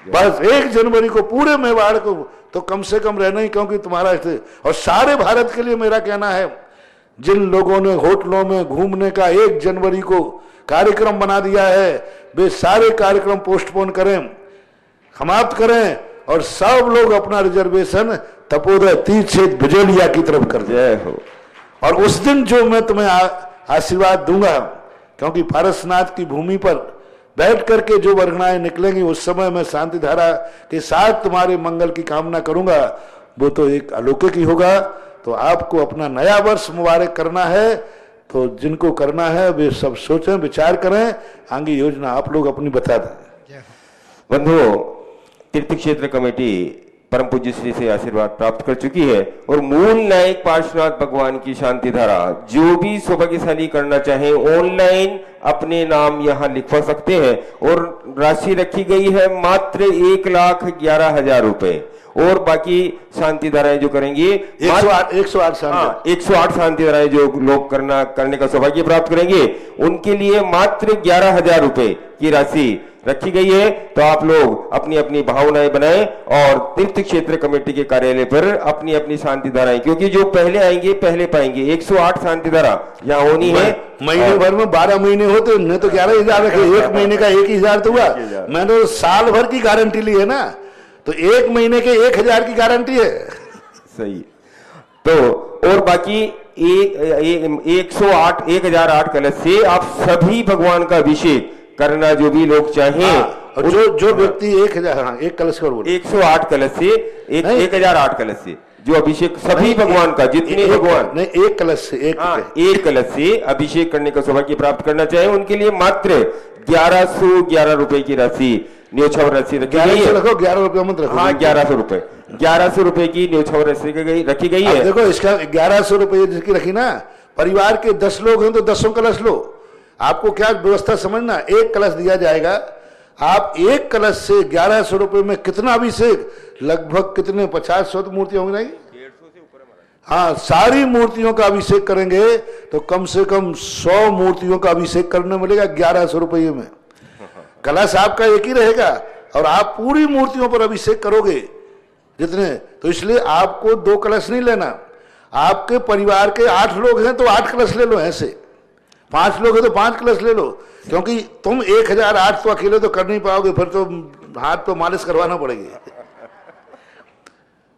S2: बस 1 जनवरी को पूरे मेवाड़ को तो कम से कम रहना ही, क्योंकि तुम्हारा और सारे भारत के लिए मेरा कहना है, जिन लोगों ने होटलों में घूमने का 1 जनवरी को कार्यक्रम बना दिया है, वे सारे कार्यक्रम पोस्टपोन करें, समाप्त करें और सब लोग अपना रिजर्वेशन तपोदय तीर्थ क्षेत्र बिजौलिया की तरफ कर
S4: जय हो।
S2: और उस दिन जो मैं तुम्हें आशीर्वाद दूंगा, क्योंकि पारसनाथ की भूमि पर बैठ करके जो वर्गणाएं निकलेंगी उस समय मैं शांति धारा के साथ तुम्हारे मंगल की कामना करूंगा, वो तो एक अलौकिक ही होगा। तो आपको अपना नया वर्ष मुबारक करना है, तो जिनको करना है वे सब सोचें, विचार करें, आगे योजना आप लोग अपनी बता दें।
S4: बंधुओं, तीर्थ क्षेत्र कमेटी परम पूज्य श्री से आशीर्वाद प्राप्त कर चुकी है और मूल नायक पार्श्वनाथ भगवान की शांति धारा जो भी सौभाग्यशाली करना चाहे ऑनलाइन अपने नाम यहाँ लिखवा सकते हैं और राशि रखी गई है मात्र 1,11,000 रुपए। और बाकी शांति धाराएं जो करेंगे 108 शांति धाराएं जो लोग करने का सौभाग्य प्राप्त करेंगे उनके लिए मात्र 11,000 रुपए की राशि रखी गई है। तो आप लोग अपनी अपनी भावनाएं बनाएं और तीर्थ क्षेत्र कमेटी के कार्यालय पर अपनी अपनी शांति धाराएं, क्योंकि जो पहले आएंगे पहले पाएंगे। 108 शांति धारा यहाँ होनी है।
S2: महीने भर में 12 महीने होते, उन्हें तो 11,000 रखे, 1 महीने का 1,000 तो हुआ। मैंने तो साल भर की गारंटी ली है ना, तो 1 महीने के 1,000 की गारंटी है।
S4: सही। तो और बाकी 108 कलश से आप सभी भगवान का अभिषेक करना जो भी लोग चाहें।
S2: और जो व्यक्ति 1,000 1 कलश कर
S4: 108 कलश से 1,008 कलश से जो अभिषेक सभी भगवान का जितने भगवान
S2: नहीं 1 कलश से
S4: 1 कलश से अभिषेक करने का सौभाग्य प्राप्त करना चाहे उनके लिए मात्र 1111 रुपए की राशि न्योछावर राशि रखी गई है।
S2: रखो 11 रुपए मत रखो।
S4: हाँ 1100 रुपए की न्योछावर राशि रखी गई है।
S2: देखो इसका 1100 रुपए जिसकी रखी ना, परिवार के 10 लोग हैं तो 10 कलश लो। आपको क्या व्यवस्था समझना, 1 कलश दिया जाएगा। आप 1 कलश से 1100 रुपए में कितना अभिषेक, लगभग कितने 50-100 तो मूर्तियां होंगी नहीं?
S4: 150 से ऊपर।
S2: हाँ, सारी मूर्तियों का अभिषेक करेंगे तो कम से कम 100 मूर्तियों का अभिषेक करने मिलेगा 1100 रुपये में। कलश आपका एक ही रहेगा और आप पूरी मूर्तियों पर अभिषेक करोगे जितने, तो इसलिए आपको 2 कलश नहीं लेना। आपके परिवार के 8 लोग हैं तो 8 कलश ले लो, ऐसे 5 लोग हैं तो 5 कलश ले लो, क्योंकि तुम 1,008 तो अकेले तो कर नहीं पाओगे, फिर तो हाथ पे मालिश करवाना पड़ेगी।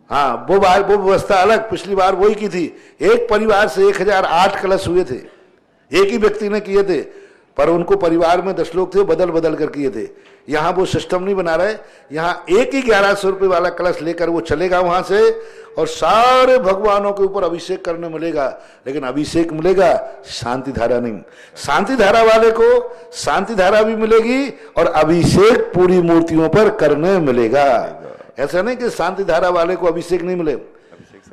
S2: हाँ, वो व्यवस्था अलग, पिछली बार वही की थी। एक परिवार से 1,008 कलश हुए थे, एक ही व्यक्ति ने किए थे, पर उनको परिवार में 10 लोग थे, बदल बदल कर किए थे। यहाँ वो सिस्टम नहीं बना रहे, यहाँ एक ही 1100 रुपये वाला कलश लेकर वो चलेगा वहां से और सारे भगवानों के ऊपर अभिषेक करने मिलेगा। लेकिन अभिषेक मिलेगा, शांति धारा नहीं। शांति धारा वाले को शांति धारा भी मिलेगी और अभिषेक पूरी मूर्तियों पर करने मिलेगा। ऐसा नहीं कि शांति धारा वाले को अभिषेक नहीं मिले,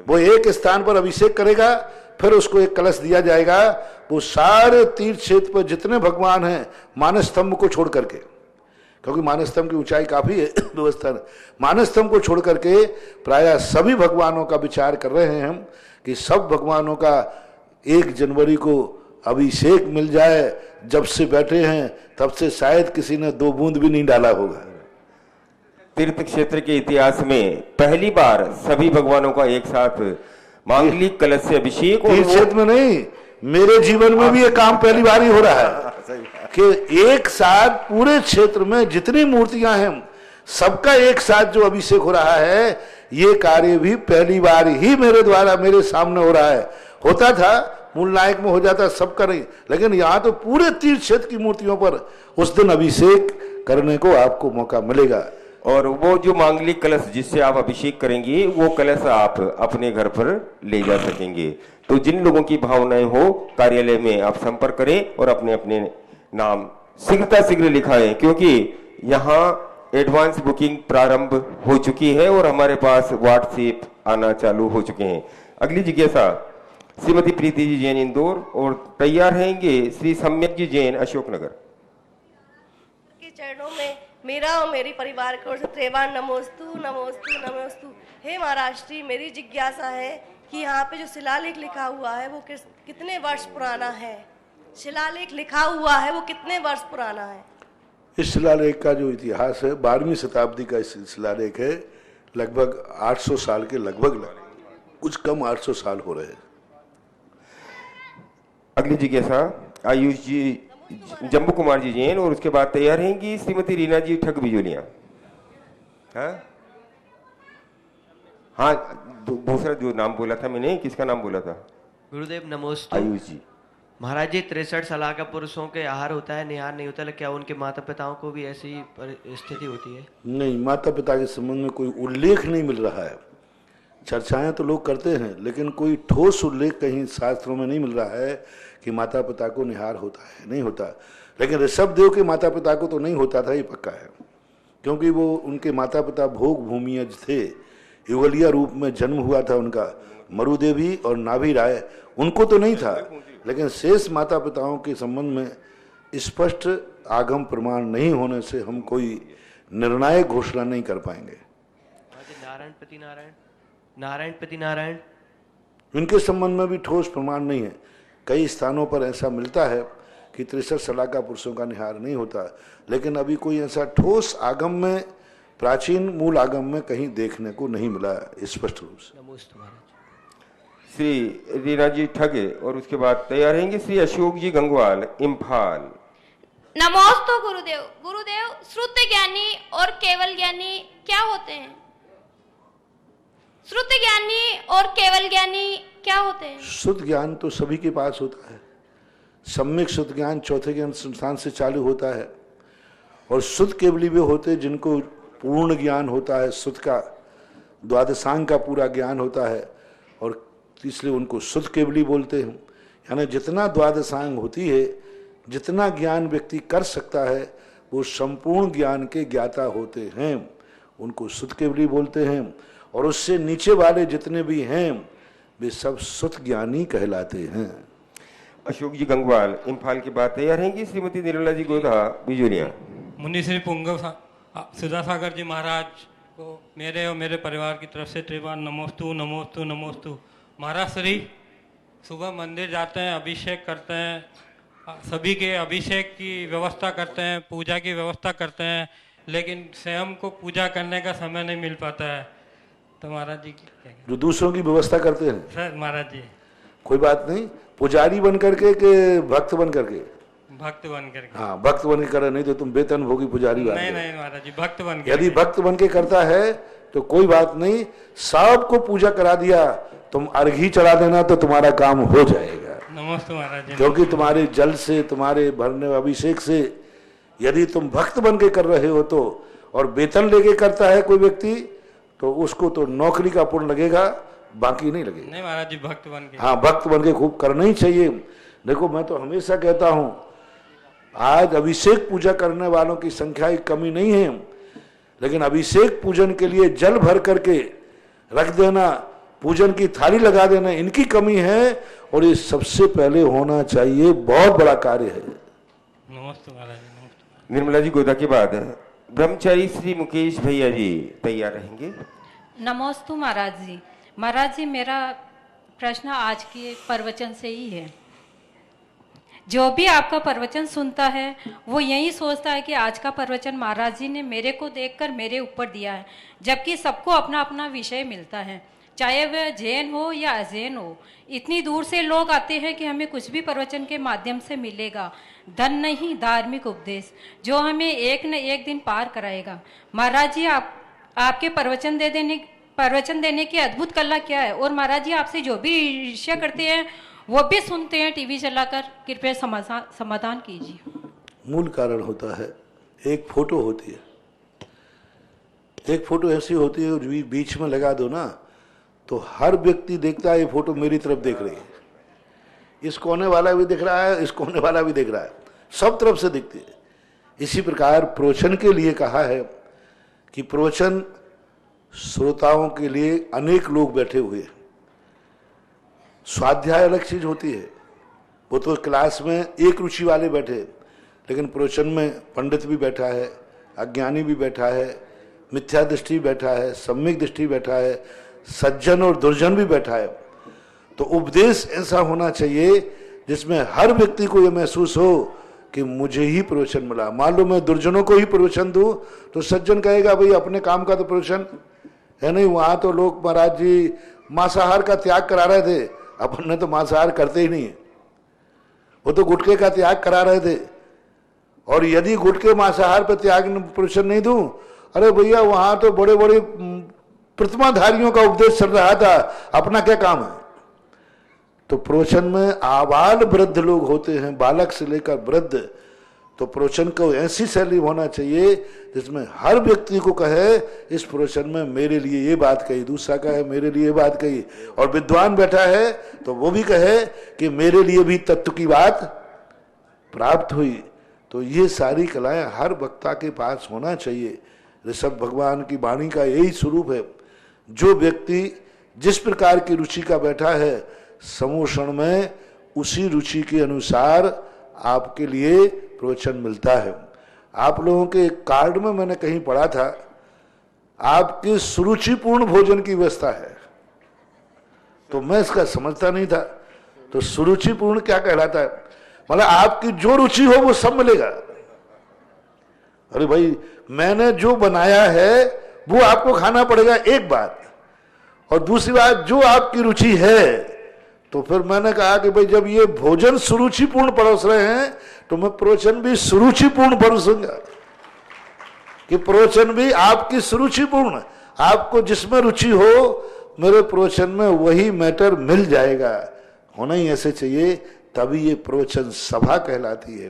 S2: वो एक स्थान पर अभिषेक करेगा, फिर उसको एक कलश दिया जाएगा। वो सारे तीर्थ क्षेत्र पर जितने भगवान हैं मानस स्तंभ को छोड़ करके, क्योंकि मानस स्तंभ की ऊंचाई काफी है व्यवस्था, मानस स्तंभ को छोड़ करके प्रायः सभी भगवानों का विचार कर रहे हैं हम कि सब भगवानों का 1 जनवरी को अभिषेक मिल जाए। जब से बैठे हैं तब से शायद किसी ने 2 बूंद भी नहीं डाला होगा।
S4: तीर्थ क्षेत्र के इतिहास में पहली बार सभी भगवानों का एक साथ मांगलिक कलश से अभिषेक।
S2: तीर्थ क्षेत्र में नहीं, मेरे जीवन में भी ये काम पहली बार ही हो रहा है कि एक साथ पूरे क्षेत्र में जितनी मूर्तियां हैं सबका एक साथ जो अभिषेक हो रहा है, ये कार्य भी पहली बार ही मेरे द्वारा मेरे सामने हो रहा है। होता था मूल नायक में हो जाता सबका नहीं, लेकिन यहाँ तो पूरे तीर्थ क्षेत्र की मूर्तियों पर उस दिन अभिषेक करने को आपको मौका मिलेगा।
S4: और वो जो मांगलिक कलश जिससे आप अभिषेक करेंगे वो कलश आप अपने घर पर ले जा सकेंगे। तो जिन लोगों की भावनाएं हो कार्यालय में आप संपर्क करें और अपने अपने नाम शीघ्र लिखाएं, क्योंकि यहाँ एडवांस बुकिंग प्रारंभ हो चुकी है और हमारे पास व्हाट्सएप आना चालू हो चुके हैं। अगली जिज्ञासा श्रीमती प्रीति जी जैन इंदौर और तैयार रहेंगे श्री सम्यक जी जैन अशोकनगर।
S7: के चरणों में मेरा और मेरी परिवार को त्रेवान नमोस्तु नमोस्तु नमोस्तु। हे महाराज श्री, मेरी जिज्ञासा है कि यहाँ पे जो शिलालेख लिखा हुआ है वो कितने वर्ष पुराना है? शिलालेख लिखा हुआ है वो कितने वर्ष पुराना है?
S2: इस शिलालेख का जो इतिहास है 12वीं शताब्दी का शिलालेख है, लगभग 800 साल के लगभग, कुछ कम 800 साल हो रहे हैं।
S4: अगली जिज्ञासा आयुष जी जम्बू कुमार जी जैन और उसके बाद तैयार रहेंगी श्रीमती रीना जी ठग बिजोलिया। हाँ दूसरा जो नाम बोला था मैंने, किसका नाम बोला था?
S8: गुरुदेव नमोस्तु।
S4: आयुष जी।
S8: महाराज जी 63 साल का पुरुषों के आहार होता है, निहार नहीं होता, क्या उनके माता पिताओं को भी ऐसी स्थिति होती है?
S2: नहीं, माता पिता के संबंध में कोई उल्लेख नहीं मिल रहा है। चर्चाएं तो लोग करते हैं लेकिन कोई ठोस उल्लेख कहीं शास्त्रों में नहीं मिल रहा है कि माता पिता को निहार होता है, नहीं होता। लेकिन ऋषभदेव के माता पिता को तो नहीं होता था, ये पक्का है, क्योंकि वो उनके माता पिता भोग भूमियज थे। युगलिया रूप में जन्म हुआ था उनका, मरुदेवी और नाभि राय, उनको तो नहीं था। लेकिन शेष माता पिताओं के संबंध में स्पष्ट आगम प्रमाण नहीं होने से हम कोई निर्णायक घोषणा नहीं कर पाएंगे।
S8: नारायण पति नारायण
S2: इनके संबंध में भी ठोस प्रमाण नहीं है। कई स्थानों पर ऐसा मिलता है कि 63 साल का पुरुषों का निहार नहीं होता, लेकिन अभी कोई ऐसा ठोस आगम में, प्राचीन मूल आगम में कहीं देखने को नहीं मिला स्पष्ट रूप से।
S4: श्री रीना जी ठगे और उसके बाद तैयार रहेंगे श्री अशोक जी गंगवाल इम्फाल।
S9: नमोस्तु गुरुदेव। गुरुदेव, श्रुत ज्ञानी और केवल ज्ञानी क्या होते हैं? श्रुत ज्ञानी और केवल ज्ञानी क्या होते हैं?
S2: शुद्ध ज्ञान तो सभी के पास होता है। सम्यक शुद्ध ज्ञान चौथे ज्ञान संस्थान से चालू होता है, और शुद्ध केवली वे होते जिनको पूर्ण ज्ञान होता है, शुद्ध का द्वादशांग का पूरा ज्ञान होता है, और इसलिए उनको शुद्ध केवली बोलते हैं। यानी जितना द्वादशांग होती है, जितना ज्ञान व्यक्ति कर सकता है, वो संपूर्ण ज्ञान के ज्ञाता होते हैं, उनको शुद्ध केवली बोलते हैं। और उससे नीचे वाले जितने भी हैं वे सब शुद्ध ज्ञानी कहलाते हैं।
S4: अशोक जी गंगवाल इम्फाल के बाद तैयार रहेंगी श्रीमती निर्मला जी गोधा बिजोलिया।
S10: मुनि श्री पुंगव सुधा सागर जी महाराज को मेरे और मेरे परिवार की तरफ से त्रिवार नमोस्तु नमोस्तु नमोस्तु। महाराज श्री सुबह मंदिर जाते हैं, अभिषेक करते हैं, सभी के अभिषेक की व्यवस्था करते हैं, पूजा की व्यवस्था करते हैं, लेकिन स्वयं को पूजा करने का समय नहीं मिल पाता है। तो महाराज जी
S2: जो दूसरों की व्यवस्था करते हैं
S10: सर, महाराज जी
S2: कोई बात नहीं, पुजारी बन करके के भक्त बन करके?
S10: भक्त बन करके।
S2: हाँ, भक्त बन के करे, नहीं तो तुम वेतन भोगी पुजारी बन।
S10: नहीं नहीं महाराज जी, भक्त बन के।
S2: यदि भक्त बन के करता है तो कोई बात नहीं, सबको पूजा करा दिया, तुम अर्घी चढ़ा देना तो तुम्हारा काम हो जाएगा।
S10: नमस्ते महाराज जी।
S2: क्योंकि तुम्हारे जल से, तुम्हारे भरने अभिषेक से, यदि तुम भक्त बन के कर रहे हो तो, और वेतन लेके करता है कोई व्यक्ति, तो उसको तो नौकरी का पुण्य लगेगा, बाकी नहीं लगेगा।
S10: नहीं महाराज जी, भक्त बन के।
S2: हाँ, भक्त बन के खूब करना ही चाहिए। देखो, मैं तो हमेशा कहता हूं, आज अभिषेक पूजा करने वालों की संख्या की कमी नहीं है, लेकिन अभिषेक पूजन के लिए जल भर करके रख देना, पूजन की थाली लगा देना, इनकी कमी है, और ये सबसे पहले होना चाहिए। बहुत बड़ा कार्य है।
S10: नमस्ते महाराज जी। नमस्ते।
S4: निर्मला जी गोदा के बाद ब्रह्मचारी श्री मुकेश भैया जी तैयार रहेंगे।
S11: नमोस्तु महाराज जी। महाराज जी, मेरा प्रश्न आज के प्रवचन से ही है। जो भी आपका प्रवचन सुनता है वो यही सोचता है कि आज का प्रवचन महाराज जी ने मेरे को देखकर मेरे ऊपर दिया है, जबकि सबको अपना अपना विषय मिलता है। चाहे वह जैन हो या अजैन हो। इतनी दूर से लोग आते हैं कि हमें कुछ भी प्रवचन के माध्यम से मिलेगा, धन नहीं धार्मिक उपदेश, जो हमें एक न एक दिन पार कराएगा। महाराज जी, आपके प्रवचन देने की अद्भुत कला क्या है? और महाराज जी, आपसे जो भी ईर्ष्या करते हैं वो भी सुनते हैं टीवी चलाकर, कृपया समाधान कीजिए।
S2: मूल कारण होता है, एक फोटो होती है, एक फोटो ऐसी होती है जो बीच में लगा दो ना तो हर व्यक्ति देखता है ये फोटो मेरी तरफ देख रही है, इस कोने वाला भी दिख रहा है, इस कोने वाला भी दिख रहा है, सब तरफ से दिखती है। इसी प्रकार प्रवचन के लिए कहा है कि प्रवचन श्रोताओं के लिए अनेक लोग बैठे हुए हैं। स्वाध्याय अलग चीज होती है, वो तो क्लास में एक रुचि वाले बैठे, लेकिन प्रवचन में पंडित भी बैठा है, अज्ञानी भी बैठा है, मिथ्या दृष्टि बैठा है, सम्यक दृष्टि बैठा है, सज्जन और दुर्जन भी बैठा है। तो उपदेश ऐसा होना चाहिए जिसमें हर व्यक्ति को यह महसूस हो कि मुझे ही प्रवचन मिला। मान लो मैं दुर्जनों को ही प्रवचन दूं तो सज्जन कहेगा भाई अपने काम का तो प्रवचन है नहीं, वहां तो लोग महाराज जी मांसाहार का त्याग करा रहे थे, अपन ने तो मांसाहार करते ही नहीं है, वो तो गुटखे का त्याग करा रहे थे। और यदि गुटखे मांसाहार पर त्याग प्रवचन नहीं दूं, अरे भैया वहां तो बड़े बड़े प्रतिमाधारियों का उपदेश चल रहा था, अपना क्या काम है। तो प्रवचन में आबाल वृद्ध लोग होते हैं, बालक से लेकर वृद्ध, तो प्रवचन को ऐसी शैली होना चाहिए जिसमें हर व्यक्ति को कहे इस प्रवचन में मेरे लिए ये बात कही, दूसरा कहे मेरे लिए ये बात कही, और विद्वान बैठा है तो वो भी कहे कि मेरे लिए भी तत्व की बात प्राप्त हुई। तो ये सारी कलाएं हर वक्ता के पास होना चाहिए। ऋषभ भगवान की वाणी का यही स्वरूप है, जो व्यक्ति जिस प्रकार की रुचि का बैठा है समोषण में उसी रुचि के अनुसार आपके लिए प्रवचन मिलता है। आप लोगों के कार्ड में मैंने कहीं पढ़ा था आपकी सुरुचिपूर्ण भोजन की व्यवस्था है, तो मैं इसका समझता नहीं था। तो सुरुचिपूर्ण क्या कहलाता है? मतलब आपकी जो रुचि हो वो सब मिलेगा। अरे भाई मैंने जो बनाया है वो आपको खाना पड़ेगा, एक बात। और दूसरी बात जो आपकी रुचि है, तो फिर मैंने कहा कि भाई जब ये भोजन सुरुचिपूर्ण परोस रहे हैं तो मैं प्रवचन भी सुरुचिपूर्ण परोसूंगा, कि प्रवचन भी आपकी सुरुचिपूर्ण, आपको जिसमें रुचि हो मेरे प्रवचन में वही मैटर मिल जाएगा। होना ही ऐसे चाहिए, तभी ये प्रवचन सभा कहलाती है।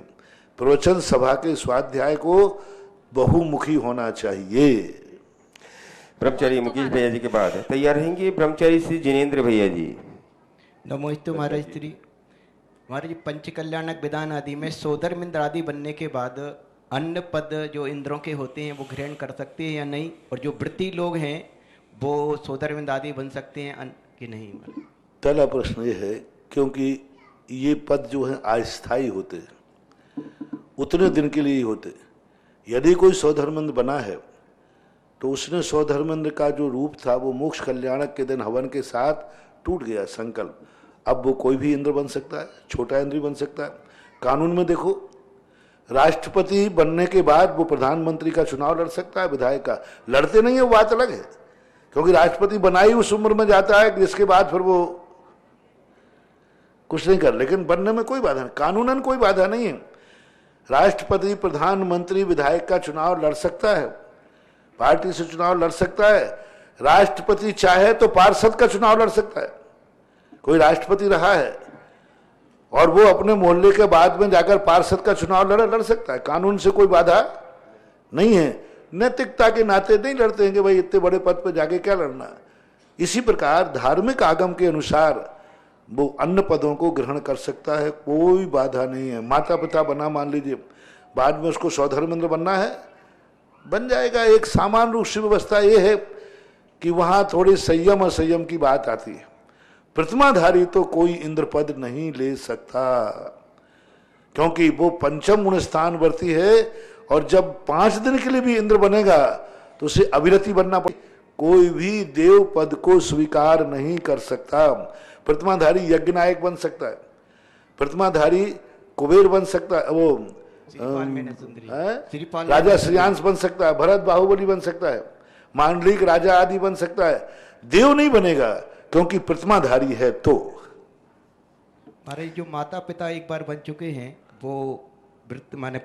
S2: प्रवचन सभा के स्वाध्याय को बहुमुखी होना चाहिए।
S4: ब्रह्मचारी मुकेश भैया जी के बाद तैयार रहेंगे ब्रह्मचारी श्री जिनेंद्र भैया जी।
S12: नमोस्तु महाराज श्री। महाराज जी, पंच कल्याणक विधान आदि में सोदरमिंद्र आदि बनने के बाद अन्य पद जो इंद्रों के होते हैं वो ग्रहण कर सकते हैं या नहीं, और जो वृत्ति लोग हैं वो सोदरमिंद्र आदि बन सकते हैं कि नहीं?
S2: पहला प्रश्न ये है, क्योंकि ये पद जो है अस्थायी होते हैं, उतने दिन के लिए ही होते। यदि कोई सौधर्मेंद्र बना है तो उसने सौधर्मेंद्र का जो रूप था वो मोक्ष कल्याणक के दिन हवन के साथ टूट गया संकल्प। अब वो कोई भी इंद्र बन सकता है, छोटा इंद्र बन सकता है। कानून में देखो, राष्ट्रपति बनने के बाद वो प्रधानमंत्री का चुनाव लड़ सकता है, विधायक का लड़ते नहीं है, वो बात अलग है, क्योंकि राष्ट्रपति बनाई उस उम्र में जाता है जिसके बाद फिर वो कुछ नहीं कर, लेकिन बनने में कोई बाधा नहीं, कानूनन कोई बाधा नहीं है। राष्ट्रपति, प्रधानमंत्री, विधायक का चुनाव लड़ सकता है, पार्टी से चुनाव लड़ सकता है। राष्ट्रपति चाहे तो पार्षद का चुनाव लड़ सकता है। कोई राष्ट्रपति रहा है और वो अपने मोहल्ले के बाद में जाकर पार्षद का चुनाव लड़ सकता है, कानून से कोई बाधा नहीं है। नैतिकता के नाते नहीं लड़ते हैं कि भाई इतने बड़े पद पर जाके क्या लड़ना। इसी प्रकार धार्मिक आगम के अनुसार वो अन्य पदों को ग्रहण कर सकता है, कोई बाधा नहीं है। माता पिता बना, मान लीजिए बाद में उसको सौधर्मेंद्र बनना है, बन जाएगा। एक सामान्य रूप से व्यवस्था ये है कि वहां थोड़ी संयम और संयम की बात आती है। प्रतिमाधारी तो कोई इंद्र पद नहीं ले सकता, क्योंकि वो पंचम गुण स्थान वर्ती है, और जब 5 दिन के लिए भी इंद्र बनेगा तो उसे अविरति बनना पड़ेगा। कोई भी देव पद को स्वीकार नहीं कर सकता। प्रतिमाधारी यज्ञ नायक बन सकता है, प्रतिमाधारी कुबेर बन सकता है, वो राजा श्रेयांश बन सकता है, भरत बाहुबली बन सकता है, मांडलिक राजा आदि बन सकता है, देव नहीं बनेगा क्योंकि प्रतिमाधारी है। तो
S12: हमारे जो माता पिता एक बार बन चुके हैं वो वृत्त माने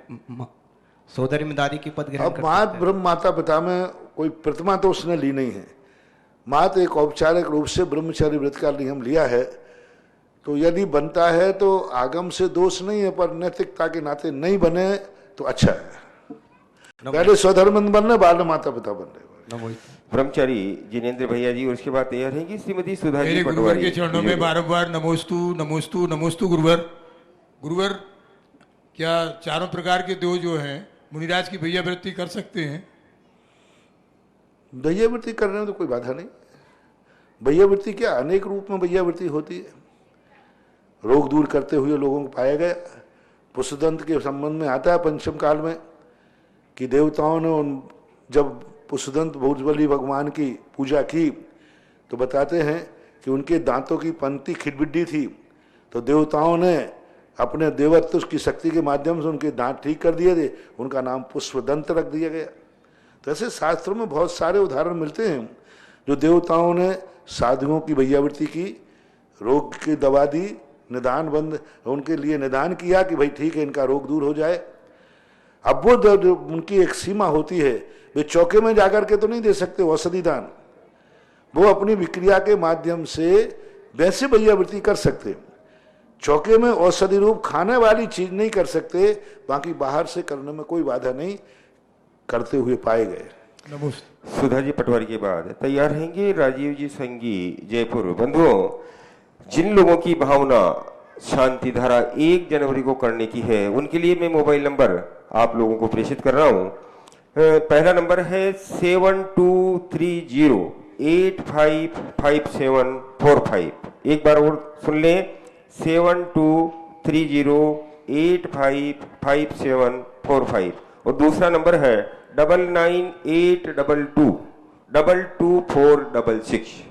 S12: सोदरी में दादी की पद ग्रहण
S2: अब
S12: कर
S2: मात
S12: सकते हैं।
S2: ब्रह्म माता पिता में कोई प्रतिमा तो उसने ली नहीं है। मात एक औपचारिक रूप से ब्रह्मचारी व्रत का नियम लिया है, तो यदि बनता है तो आगम से दोष नहीं है, पर नैतिकता के नाते नहीं बने तो अच्छा है। पहले स्वधर्म बनने, बाद में माता पिता बनने।
S4: ब्रह्मचारी जिनेंद्र भैया जी, और उसके बाद तैयार रहेंगी श्रीमती सुधा जी
S13: मेरे गुरुवर
S4: पटवारी।
S13: के चरणों में बारंबार नमोस्तु नमोस्तु नमोस्तु गुरुवर। गुरुवर, क्या चारों प्रकार के देव जो हैं मुनिराज की भैया वृत्ति कर सकते हैं?
S2: भैयावृत्ति करने में तो कोई बाधा नहीं। भैयावृत्ति क्या, अनेक रूप में भैयावृत्ति होती है। रोग दूर करते हुए लोगों को पाया गया। पुष्पदंत के संबंध में आता है पंचम काल में कि देवताओं ने जब पुष्पदंत भुजबली भगवान की पूजा की तो बताते हैं कि उनके दांतों की पंक्ति खिड़बिड्डी थी, तो देवताओं ने अपने देवत्व की शक्ति के माध्यम से उनके दांत ठीक कर दिए थे, उनका नाम पुष्पदंत रख दिया गया। तो ऐसे शास्त्रों में बहुत सारे उदाहरण मिलते हैं जो देवताओं ने साधुओं की भैयावृत्ति की, रोग की दवा दी, निदान बंद उनके लिए निदान किया कि भाई ठीक है इनका रोग दूर हो जाए। अब वो उनकी एक सीमा होती है, वे चौके में जाकर के तो नहीं दे सकते औषधि दान, वो अपनी विक्रिया के माध्यम से वैसे भैयावृत्ति कर सकते। चौके में औषधि रूप खाने वाली चीज नहीं कर सकते, बाकी बाहर से करने में कोई बाधा नहीं, करते हुए पाए गए।
S4: सुधा जी पटवारी के बाद तैयार रहेंगे राजीव जी संगी जयपुर। बंधुओं, जिन लोगों की भावना शांति धारा 1 जनवरी को करने की है उनके लिए मैं मोबाइल नंबर आप लोगों को प्रेषित कर रहा हूं। पहला नंबर है 7230855745। एक बार और सुन लें, 7230855745। और दूसरा नंबर है 9982222466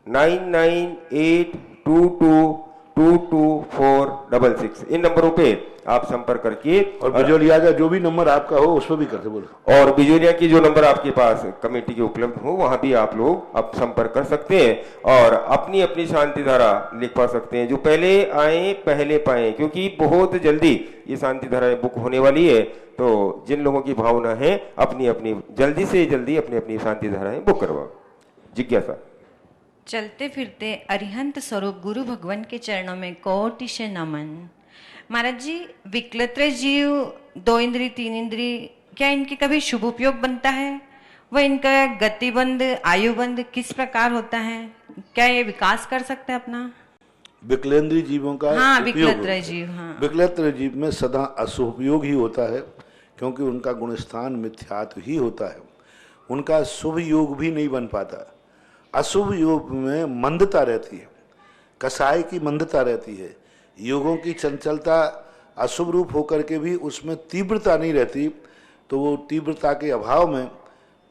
S4: 9982222466। इन नंबरों पे आप संपर्क करके,
S2: और बिजोलिया का जो भी नंबर आपका हो उस पर भी करते बोलो,
S4: और बिजोलिया की जो नंबर आपके पास कमेटी के उपलब्ध हो वहां भी आप लोग अब संपर्क कर सकते हैं और अपनी अपनी शांति धारा लिखवा सकते हैं। जो पहले आए पहले पाए, क्योंकि बहुत जल्दी ये शांति धाराएं बुक होने वाली है। तो जिन लोगों की भावना है अपनी अपनी जल्दी से जल्दी अपनी अपनी शांति धाराएं बुक करवाओ। जिज्ञासा।
S14: चलते फिरते अरिहंत स्वरूप गुरु भगवान के चरणों में कोटि से नमन। महाराज जी, विकलत्र जीव 2 इंद्री 3 इंद्री, क्या इनके कभी शुभ उपयोग बनता है? वह इनका गतिबंध आयुबंध किस प्रकार होता है? क्या ये विकास कर सकते हैं अपना?
S2: विकलेंद्री जीवों का
S14: हाँ, विकलत्र जीव। हाँ,
S2: विकलत्र जीव में सदा अशुभ उपयोग ही होता है, क्योंकि उनका गुणस्थान मिथ्यात्व ही होता है। उनका शुभ योग भी नहीं बन पाता। अशुभ योग में मंदता रहती है, कसाय की मंदता रहती है, योगों की चंचलता अशुभ रूप होकर के भी उसमें तीव्रता नहीं रहती। तो वो तीव्रता के अभाव में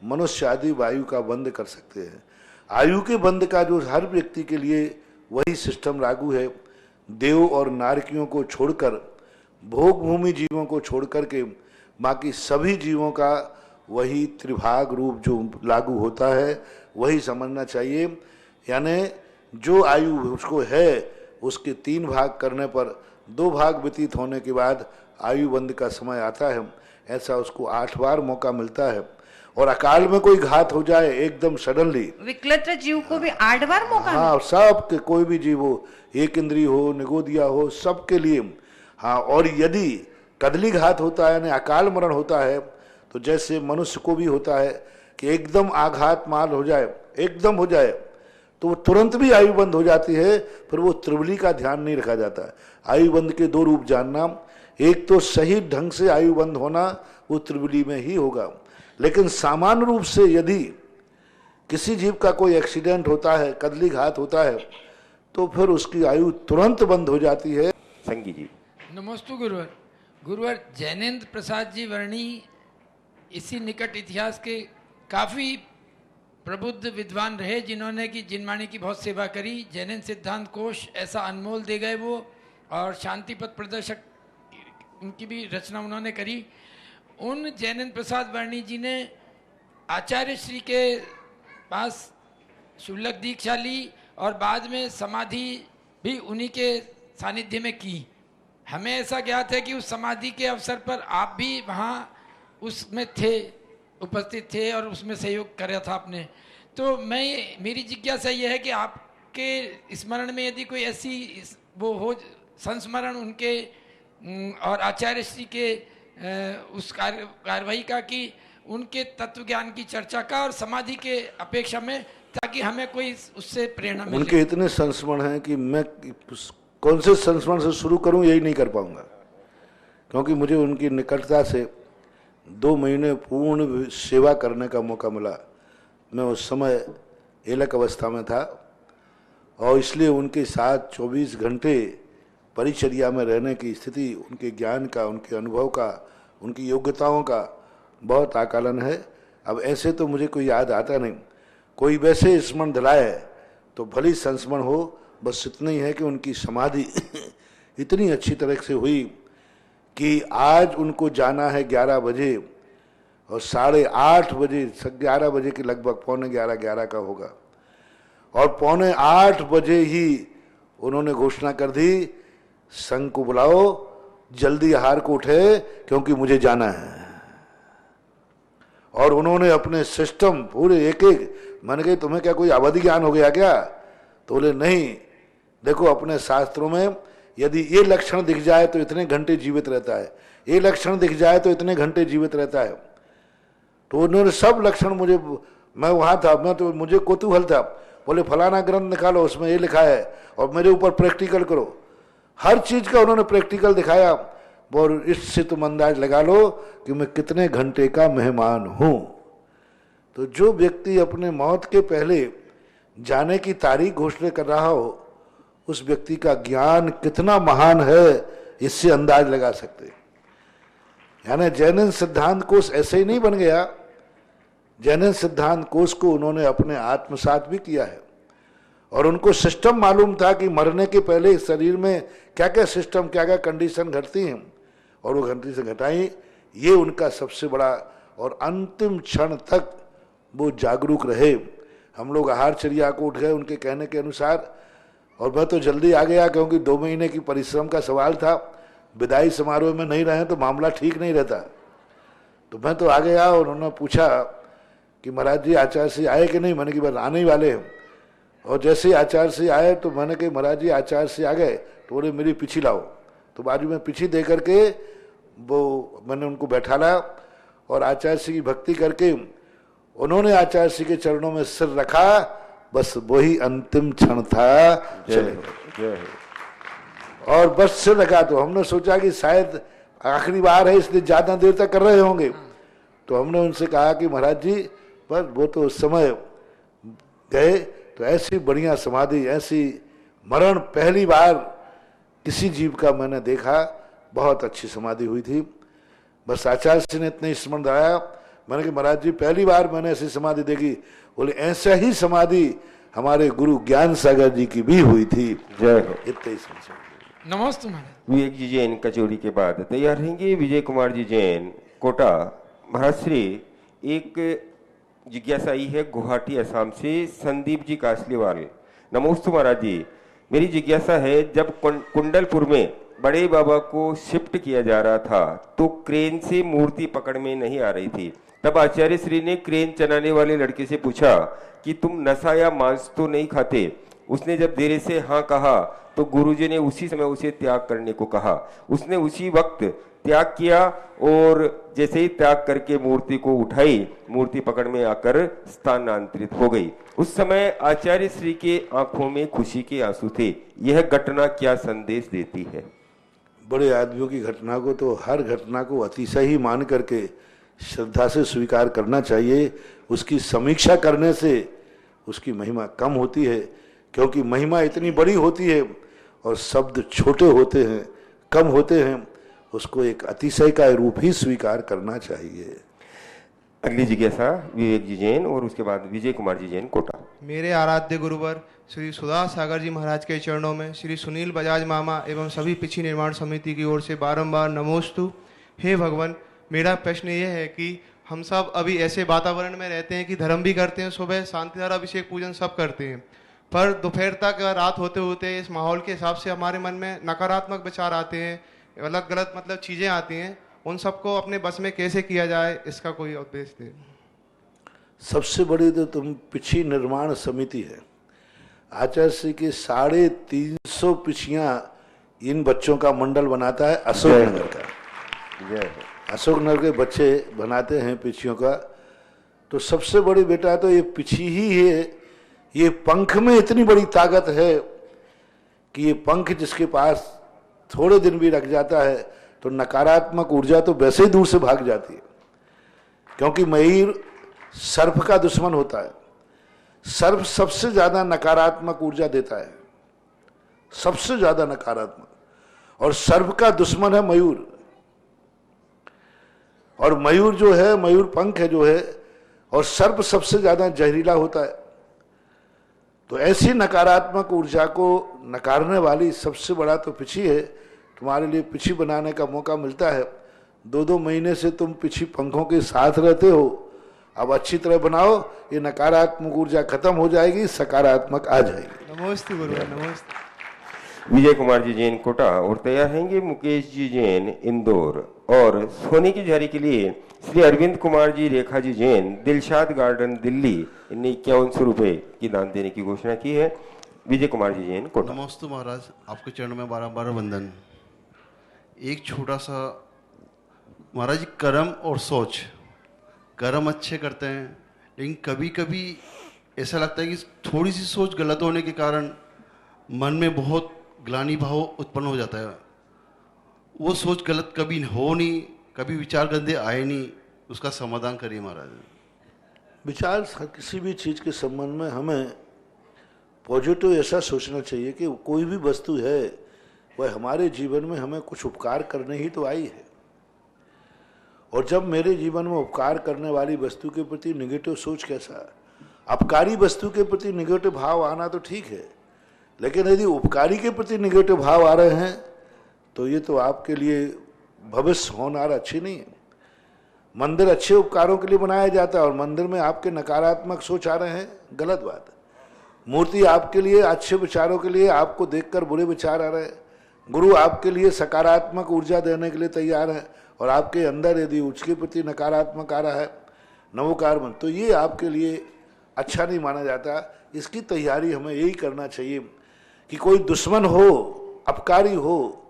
S2: मनुष्य आदि वायु का बंद कर सकते हैं। आयु के बंद का जो हर व्यक्ति के लिए वही सिस्टम लागू है। देव और नारकियों को छोड़कर, भोग भूमि जीवों को छोड़कर के बाकी सभी जीवों का वही त्रिभाग रूप जो लागू होता है वही समझना चाहिए। यानी जो आयु उसको है उसके 3 भाग करने पर 2 भाग व्यतीत होने के बाद आयु बंद का समय आता है। ऐसा उसको 8 बार मौका मिलता है। और अकाल में कोई घात हो जाए एकदम सडनली,
S14: विकलत्र जीव को भी 8 बार मौका?
S2: हाँ, सबके, कोई भी जीव हो, 1 इंद्री हो, निगोदिया हो, सबके लिए। हाँ, और यदि कदली घात होता है यानी अकाल मरण होता है, तो जैसे मनुष्य को भी होता है कि एकदम आघात मार हो जाए, एकदम हो जाए, तो वो तुरंत भी आयु बंद हो जाती है। फिर वो त्रिवली का ध्यान नहीं रखा जाता है। आयु बंद के 2 रूप जानना, एक तो सही ढंग से आयु बंद होना, वो त्रिवली में ही होगा। लेकिन सामान्य रूप से यदि किसी जीव का कोई एक्सीडेंट होता है, कदली घात होता है, तो फिर उसकी आयु तुरंत बंद हो जाती है।
S4: संगी जी।
S15: नमस्ते गुरुवर। गुरुवर, जैनेन्द्र प्रसाद जी वर्णी इसी निकट इतिहास के काफ़ी प्रबुद्ध विद्वान रहे, जिन्होंने की जिनवाणी की बहुत सेवा करी। जैनेन्द्र सिद्धांत कोश ऐसा अनमोल दे गए वो, और शांति पथ प्रदर्शक उनकी भी रचना उन्होंने करी। उन जैनेन्द्र प्रसाद वर्णी जी ने आचार्य श्री के पास शुल्लक दीक्षा ली और बाद में समाधि भी उन्हीं के सानिध्य में की। हमें ऐसा ज्ञात है कि उस समाधि के अवसर पर आप भी वहाँ उसमें थे, उपस्थित थे और उसमें सहयोग करा था आपने। तो मेरी जिज्ञासा यह है कि आपके स्मरण में यदि कोई ऐसी वो हो संस्मरण उनके और आचार्य श्री के उस कार्यवाही का कि उनके तत्व ज्ञान की चर्चा का और समाधि के अपेक्षा में, ताकि हमें कोई उससे प्रेरणा मिले।
S2: उनके इतने संस्मरण हैं कि मैं कौन से संस्मरण से शुरू करूं यही नहीं कर पाऊंगा, क्योंकि मुझे उनकी निकटता से 2 महीने पूर्ण सेवा करने का मौका मिला। मैं उस समय एलक अवस्था में था और इसलिए उनके साथ 24 घंटे परिचर्या में रहने की स्थिति उनके ज्ञान का, उनके अनुभव का, उनकी योग्यताओं का बहुत आकलन है। अब ऐसे तो मुझे कोई याद आता नहीं, कोई वैसे स्मरण दिलाए तो भली संस्मरण हो। बस इतना ही है कि उनकी समाधि इतनी अच्छी तरह से हुई कि आज उनको जाना है 11 बजे और 8:30 बजे, 11 बजे के लगभग, 11:45 का होगा, और 7:45 बजे ही उन्होंने घोषणा कर दी, संघ को बुलाओ, जल्दी आहार को उठे क्योंकि मुझे जाना है। और उन्होंने अपने सिस्टम पूरे एक, मैंने कहा तुम्हें क्या कोई अवधि ज्ञान हो गया क्या? तो बोले नहीं, देखो अपने शास्त्रों में यदि ये लक्षण दिख जाए तो इतने घंटे जीवित रहता है, ये लक्षण दिख जाए तो इतने घंटे जीवित रहता है। तो उन्होंने सब लक्षण मुझे, मैं वहां था, मैं तो मुझे कौतूहल था, बोले फलाना ग्रंथ निकालो उसमें ये लिखा है और मेरे ऊपर प्रैक्टिकल करो। हर चीज का उन्होंने प्रैक्टिकल दिखाया और इससे तुम अंदाज लगा लो कि मैं कितने घंटे का मेहमान हूं। तो जो व्यक्ति अपने मौत के पहले जाने की तारीख घोषणा कर रहा हो, उस व्यक्ति का ज्ञान कितना महान है इससे अंदाज लगा सकते हैं। यानी जैन सिद्धांत कोश ऐसे ही नहीं बन गया, जैन सिद्धांत कोश को उन्होंने अपने आत्मसात भी किया है और उनको सिस्टम मालूम था कि मरने के पहले शरीर में क्या क्या सिस्टम, क्या क्या कंडीशन घटती हैं और वो कंडीशन घटाई। ये उनका सबसे बड़ा, और अंतिम क्षण तक वो जागरूक रहे। हम लोग आहारचर्या को उठ गए उनके कहने के अनुसार, और मैं तो जल्दी आ गया क्योंकि 2 महीने की परिश्रम का सवाल था। विदाई समारोह में नहीं रहे तो मामला ठीक नहीं रहता, तो मैं तो आ गया। और उन्होंने पूछा कि महाराज जी आचार्य से आए कि नहीं? मैंने कि बस आने ही वाले हैं। और जैसे ही आचार्य से आए तो मैंने कहा महाराज जी आचार्य से आ गए? तो बोले मेरी पिछी लाओ। तो बाजू में पिछी दे करके वो मैंने उनको बैठा लाया और आचार्य श्री की भक्ति करके उन्होंने आचार्य श्री के चरणों में सिर रखा। बस वही अंतिम क्षण था, चले। और बस सिर रखा तो हमने सोचा कि शायद आखिरी बार है इसलिए ज्यादा देर तक कर रहे होंगे। तो हमने उनसे कहा कि महाराज जी, पर वो तो उस समय गए। तो ऐसी बढ़िया समाधि, ऐसी मरण पहली बार किसी जीव का मैंने देखा, बहुत अच्छी समाधि हुई थी। बस आचार्य जी ने इतने स्मरण दिलाया। मैंने कहा महाराज जी पहली बार मैंने ऐसी समाधि देखी। बोले ऐसा ही समाधि हमारे गुरु ज्ञान सागर जी की भी हुई थी।
S4: जय हो।
S2: इतने ही
S15: नमस्ते।
S4: विवेक जी जैन कचौड़ी के बाद तैयार रहेंगे विजय कुमार जी जैन कोटा। महाराज श्री, एक जिज्ञासा आई है गुवाहाटी असम से संदीप जी कासलीवाल। नमोस्तु महाराज जी, मेरी जिज्ञासा है, जब कुंडलपुर में बड़े बाबा को शिफ्ट किया जा रहा था तो क्रेन से मूर्ति पकड़ में नहीं आ रही थी। तब आचार्य श्री ने क्रेन चलाने वाले लड़के से पूछा कि तुम नशा या मांस तो नहीं खाते? उसने जब देर से हाँ कहा तो गुरुजी ने उसी समय उसे त्याग करने को कहा। उसने उसी वक्त त्याग किया और जैसे ही त्याग करके मूर्ति को उठाई, मूर्ति पकड़ में आकर स्थानांतरित हो गई। उस समय आचार्य श्री के आंखों में खुशी के आंसू थे। यह घटना क्या संदेश देती है?
S2: बड़े आदमियों की घटना को तो हर घटना को अतिशय ही मान करके श्रद्धा से स्वीकार करना चाहिए। उसकी समीक्षा करने से उसकी महिमा कम होती है, क्योंकि महिमा इतनी बड़ी होती है और शब्द छोटे होते हैं, कम होते हैं। उसको एक अतिशय का रूप ही स्वीकार करना चाहिए।
S4: अगली जिज्ञासा विवेक जी जैन और उसके बाद विजय कुमार जी जैन कोटा।
S6: मेरे आराध्य गुरुवर श्री सुधा सागर जी महाराज के चरणों में श्री सुनील बजाज मामा एवं सभी पिछी निर्माण समिति की ओर से बारंबार नमोस्तु। हे भगवान, मेरा प्रश्न यह है कि
S16: हम सब अभी ऐसे वातावरण में रहते हैं कि धर्म भी करते हैं, सुबह शांतिधारा अभिषेक पूजन सब करते हैं, पर दोपहर तक रात होते होते इस माहौल के हिसाब से हमारे मन में नकारात्मक विचार आते हैं, अलग गलत मतलब चीज़ें आती हैं। उन सबको अपने बस में कैसे किया जाए, इसका कोई उपदेश दें।
S2: सबसे बड़ी तो तुम पिछी निर्माण समिति है। आचार्य श्री की 350 पिछियाँ इन बच्चों का मंडल बनाता है अशोकनगर का। अशोकनगर के बच्चे बनाते हैं पिछियों का। तो सबसे बड़ी बेटा तो ये पिछी ही है। ये पंख में इतनी बड़ी ताकत है कि ये पंख जिसके पास थोड़े दिन भी रख जाता है तो नकारात्मक ऊर्जा तो वैसे ही दूर से भाग जाती है, क्योंकि मयूर सर्प का दुश्मन होता है। सर्प सबसे ज्यादा नकारात्मक ऊर्जा देता है, सबसे ज्यादा नकारात्मक, और सर्प का दुश्मन है मयूर। और मयूर जो है, मयूर पंख है जो है, और सर्प सबसे ज्यादा जहरीला होता है। तो ऐसी नकारात्मक ऊर्जा को नकारने वाली सबसे बड़ा तो पिछी है। तुम्हारे लिए पिछी बनाने का मौका मिलता है। 2-2 महीने से तुम पिछी पंखों के साथ रहते हो। अब अच्छी तरह बनाओ, ये नकारात्मक ऊर्जा खत्म हो जाएगी, सकारात्मक आ जाएगी।
S16: नमस्ते गुरुवर, नमस्ते।
S4: विजय कुमार जी जैन कोटा और तैयार रहेंगे मुकेश जी जैन इंदौर। और सोने की झारी के लिए श्री अरविंद कुमार जी रेखा जी जैन दिलशाद गार्डन दिल्ली, इन्हें 5100 रुपये की दान देने की घोषणा की है। विजय कुमार जी जैन कोटा।
S17: नमस्ते महाराज, आपके चरणों में बारंबार वंदन। एक छोटा सा महाराज जी, कर्म और सोच, कर्म अच्छे करते हैं लेकिन कभी कभी ऐसा लगता है कि थोड़ी सी सोच गलत होने के कारण मन में बहुत ग्लानि भाव उत्पन्न हो जाता है। वो सोच गलत कभी हो नहीं, कभी विचार गंदे आए नहीं, उसका समाधान करिए महाराज।
S2: विचार किसी भी चीज़ के संबंध में हमें पॉजिटिव ऐसा सोचना चाहिए कि कोई भी वस्तु है वह हमारे जीवन में हमें कुछ उपकार करने ही तो आई है। और जब मेरे जीवन में उपकार करने वाली वस्तु के प्रति निगेटिव सोच कैसा, अपकारी वस्तु के प्रति निगेटिव भाव आना तो ठीक है, लेकिन यदि उपकारी के प्रति निगेटिव भाव आ रहे हैं तो ये तो आपके लिए भविष्य होनार अच्छी नहीं है। मंदिर अच्छे उपकारों के लिए बनाया जाता है और मंदिर में आपके नकारात्मक सोच आ रहे हैं, गलत बात है। मूर्ति आपके लिए अच्छे विचारों के लिए, आपको देखकर बुरे विचार आ रहे हैं। गुरु आपके लिए सकारात्मक ऊर्जा देने के लिए तैयार है और आपके अंदर यदि उसके प्रति नकारात्मक आ रहा है, नवोकार मन, तो ये आपके लिए अच्छा नहीं माना जाता। इसकी तैयारी हमें यही करना चाहिए कि कोई दुश्मन हो, अपकारी हो,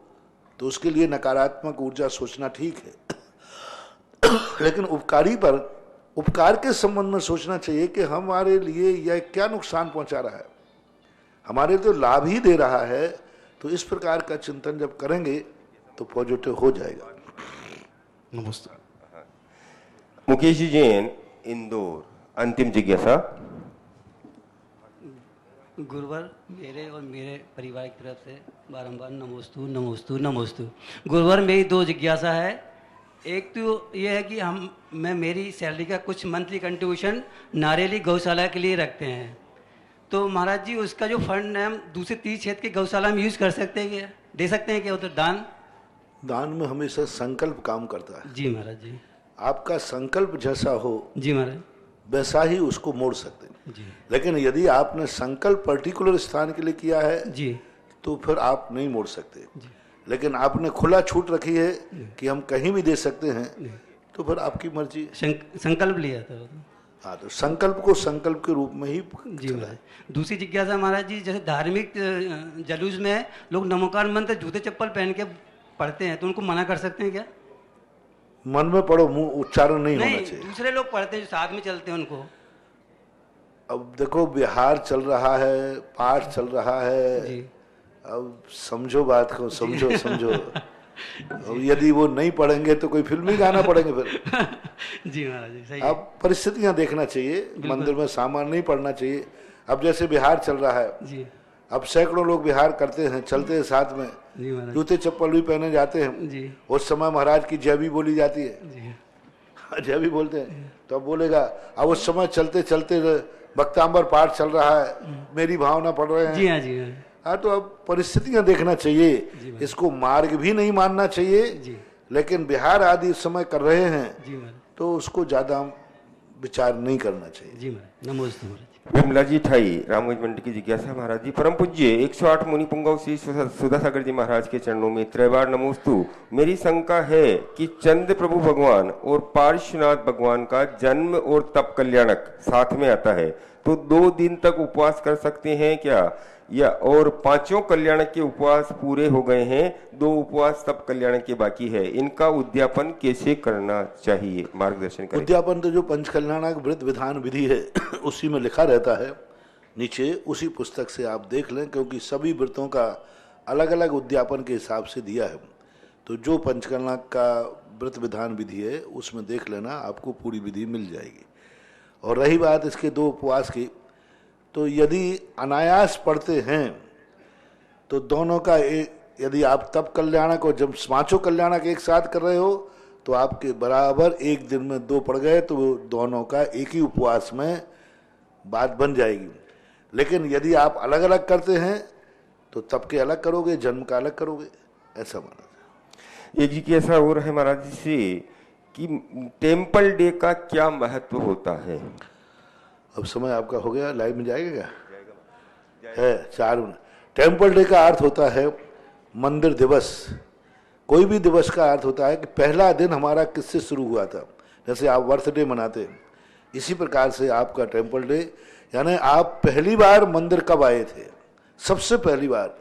S2: तो उसके लिए नकारात्मक ऊर्जा सोचना ठीक है, लेकिन उपकारी पर उपकार के संबंध में सोचना चाहिए कि हमारे लिए यह क्या नुकसान पहुंचा रहा है, हमारे तो लाभ ही दे रहा है। तो इस प्रकार का चिंतन जब करेंगे तो पॉजिटिव हो जाएगा।
S17: नमस्ते।
S4: मुकेश जी जैन इंदौर, अंतिम जिज्ञासा।
S18: गुरुवर, मेरे और मेरे परिवार की तरफ से बारंबार नमोस्तु नमोस्तु नमोस्तु। गुरुवर, मेरी 2 जिज्ञासा है। एक तो ये है कि मैं मेरी सैलरी का कुछ मंथली कंट्रीब्यूशन नारेली गौशाला के लिए रखते हैं, तो महाराज जी उसका जो फंड है हम दूसरे 30 क्षेत्र की गौशाला में यूज कर सकते हैं क्या, दे सकते हैं क्या उधर दान?
S2: दान में हमेशा संकल्प काम करता है।
S18: जी महाराज जी।
S2: आपका संकल्प जैसा हो
S18: जी महाराज,
S2: वैसा ही उसको मोड़ सकते हैं जी। लेकिन यदि आपने संकल्प पर्टिकुलर स्थान के लिए किया है
S18: जी, तो
S2: फिर आप नहीं मोड़ सकते जी। लेकिन आपने खुला छूट रखी है कि हम कहीं भी दे सकते हैं, तो फिर आपकी मर्जी।
S18: संकल्प लिया था।
S2: हाँ, तो संकल्प को संकल्प के रूप में ही
S18: जी महाराज। दूसरी जिज्ञासा महाराज जी, जैसे धार्मिक जुलूस में लोग नमोकार मंत्र जूते चप्पल पहन के पढ़ते हैं, तो उनको मना कर सकते हैं क्या?
S2: मन में पढ़ो, मुंह उच्चारण नहीं होना चाहिए।
S18: दूसरे लोग पढ़ते हैं जो साथ में चलते हैं उनको।
S2: अब देखो, बिहार चल रहा है, पाठ चल रहा है जी। अब समझो बात को, समझो समझो। अब यदि वो नहीं पढ़ेंगे तो कोई फिल्म ही गाना पड़ेंगे फिर।
S18: जी महाराज जी, सही।
S2: अब परिस्थितियां देखना चाहिए, मंदिर में सामान नहीं पढ़ना चाहिए। अब जैसे बिहार चल रहा है
S18: जी,
S2: अब सैकड़ों लोग बिहार करते हैं, चलते हैं साथ में, जूते चप्पल भी पहने जाते हैं
S18: जी।
S2: उस समय महाराज की जय भी बोली जाती है
S18: जी।
S2: जय भी बोलते हैं, तो अब बोलेगा। अब उस समय चलते चलते भक्तांबर पाठ चल रहा है, मेरी भावना पढ़ रहे हैं
S18: जी हाँ जी
S2: हाँ। तो अब परिस्थितियां देखना चाहिए, इसको मार्ग भी नहीं मानना चाहिए, लेकिन बिहार आदि इस समय कर रहे हैं
S18: जी महाराज।
S2: तो उसको ज़्यादा विचार नहीं करना चाहिए।
S18: जी महाराज, नमोस्तु महाराज।
S4: विमला जी ठाई रामगंज मंडी की जिज्ञासा महाराज जी। परम पूज्य 108 मुनि पुंगव श्री सुधासागर जी महाराज के चरणों में त्रैवार नमोस्तु। मेरी शंका है कि चंद प्रभु भगवान और पार्श्वनाथ भगवान का जन्म और तप कल्याणक साथ में आता है, तो 2 दिन तक उपवास कर सकते हैं क्या, या और 5 कल्याणक के उपवास पूरे हो गए हैं, 2 उपवास तप कल्याणक के बाकी है, इनका उद्यापन कैसे करना चाहिए, मार्गदर्शन करें।
S2: उद्यापन तो जो पंच कल्याणक व्रत विधान विधि है उसी में लिखा रहता है नीचे, उसी पुस्तक से आप देख लें, क्योंकि सभी व्रतों का अलग अलग उद्यापन के हिसाब से दिया है। तो जो पंचकल्याणक का व्रत विधान विधि है उसमें देख लेना, आपको पूरी विधि मिल जाएगी। और रही बात इसके 2 उपवास की, तो यदि अनायास पढ़ते हैं तो दोनों का यदि आप तप कल्याणक और जब 5 कल्याणक एक साथ कर रहे हो तो आपके बराबर एक दिन में 2 पड़ गए, तो दोनों का एक ही उपवास में बात बन जाएगी। लेकिन यदि आप अलग अलग करते हैं तो तप के अलग करोगे, जन्म का अलग करोगे, ऐसा माना।
S4: ये जी की ऐसा हो रहा है महाराज जी से कि टेम्पल डे का क्या महत्व होता है।
S2: अब समय आपका हो गया, लाइव में जाएगा क्या? है 4 मिनट। टेम्पल डे का अर्थ होता है मंदिर दिवस। कोई भी दिवस का अर्थ होता है कि पहला दिन हमारा किससे शुरू हुआ था। जैसे आप बर्थडे मनाते हैं, इसी प्रकार से आपका टेम्पल डे, यानी आप पहली बार मंदिर कब आए थे, सबसे पहली बार।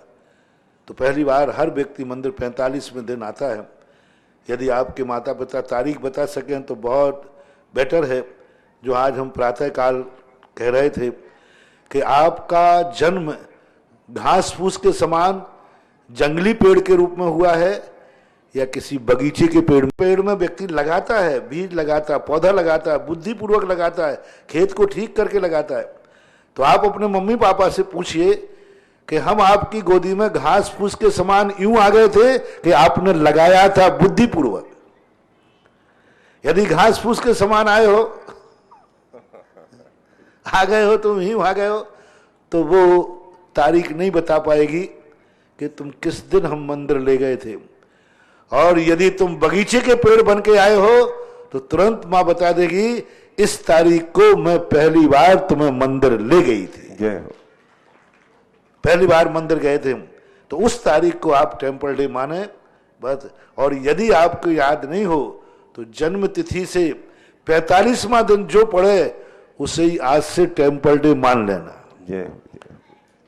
S2: तो पहली बार हर व्यक्ति मंदिर 45वें दिन आता है। यदि आपके माता पिता तारीख बता सकें तो बहुत बेटर है। जो आज हम प्रातः काल कह रहे थे कि आपका जन्म घास फूस के समान जंगली पेड़ के रूप में हुआ है या किसी बगीचे के पेड़ में व्यक्ति लगाता है, बीज लगाता है, पौधा लगाता है, बुद्धिपूर्वक लगाता है, खेत को ठीक करके लगाता है। तो आप अपने मम्मी पापा से पूछिए कि हम आपकी गोदी में घास फूस के समान यूं आ गए थे कि आपने लगाया था बुद्धिपूर्वक। यदि घास फूस के समान आए हो, आ गए हो, तुम ही आ गए हो, तो वो तारीख नहीं बता पाएगी कि तुम किस दिन हम मंदिर ले गए थे। और यदि तुम बगीचे के पेड़ बन के आए हो तो तुरंत माँ बता देगी इस तारीख को मैं पहली बार तुम्हें मंदिर ले गई थी, पहली बार मंदिर गए थे। तो उस तारीख को आप टेम्पल डे माने बस। और यदि आपको याद नहीं हो तो जन्म तिथि से 45वां दिन जो पड़े उसे ही आज से टेम्पल डे मान लेना।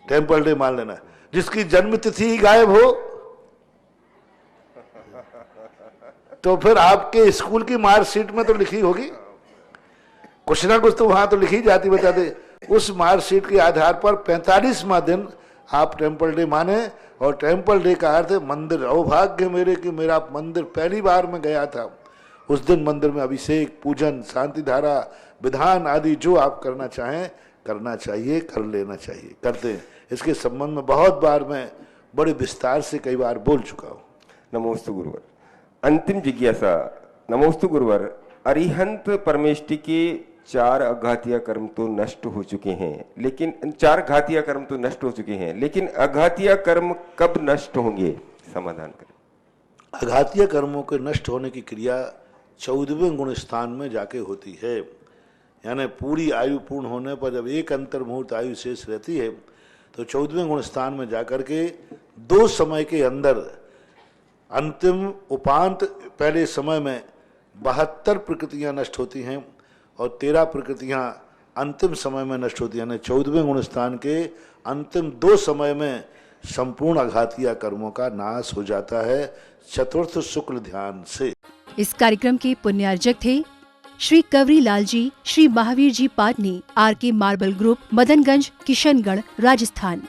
S2: टेम्पल डे मान लेना। जिसकी जन्म तिथि ही गायब हो तो फिर आपके स्कूल की मार्कशीट में तो लिखी होगी, कुछ ना कुछ तो वहां तो लिखी जाती, बता दे। उस मार्कशीट के आधार पर 45वां दिन आप टेम्पल डे माने। और टेम्पल डे का अर्थ है मंदिर। अवभाग्य मेरे कि मेरा मंदिर पहली बार में गया था। उस दिन मंदिर में अभिषेक, पूजन, शांति धारा, विधान आदि जो आप करना चाहें करना चाहिए, कर लेना चाहिए, करते हैं। इसके संबंध में बहुत बार मैं बड़े विस्तार से कई बार बोल चुका हूँ।
S4: नमोस्तु गुरुवर। अंतिम जिज्ञासा। नमोस्तु गुरुवर। अरिहंत परमेष्टि के 4 अघातीय कर्म तो नष्ट हो चुके हैं, लेकिन 4 घातीय कर्म तो नष्ट हो चुके हैं, लेकिन अघातीय कर्म कब नष्ट होंगे, समाधान करें।
S2: अघातीय कर्मों के नष्ट होने की क्रिया 14वें गुण स्थान में जाके होती है। यानी पूरी आयु पूर्ण होने पर जब एक अंतर्मुहूर्त आयु शेष रहती है तो 14वें गुण स्थान में जाकर के 2 समय के अंदर अंतिम उपांत पहले समय में 72 प्रकृतियां नष्ट होती हैं और 13 प्रकृतियां अंतिम समय में नष्ट होती हैं। यानी 14वें गुण स्थान के अंतिम 2 समय में संपूर्ण अघातीय कर्मों का नाश हो जाता है चतुर्थ शुक्ल ध्यान से।
S1: इस कार्यक्रम के पुण्यार्जक थे श्री कवरी लाल जी, श्री महावीर जी पाटनी, आर के मार्बल ग्रुप, मदनगंज, किशनगढ़, राजस्थान।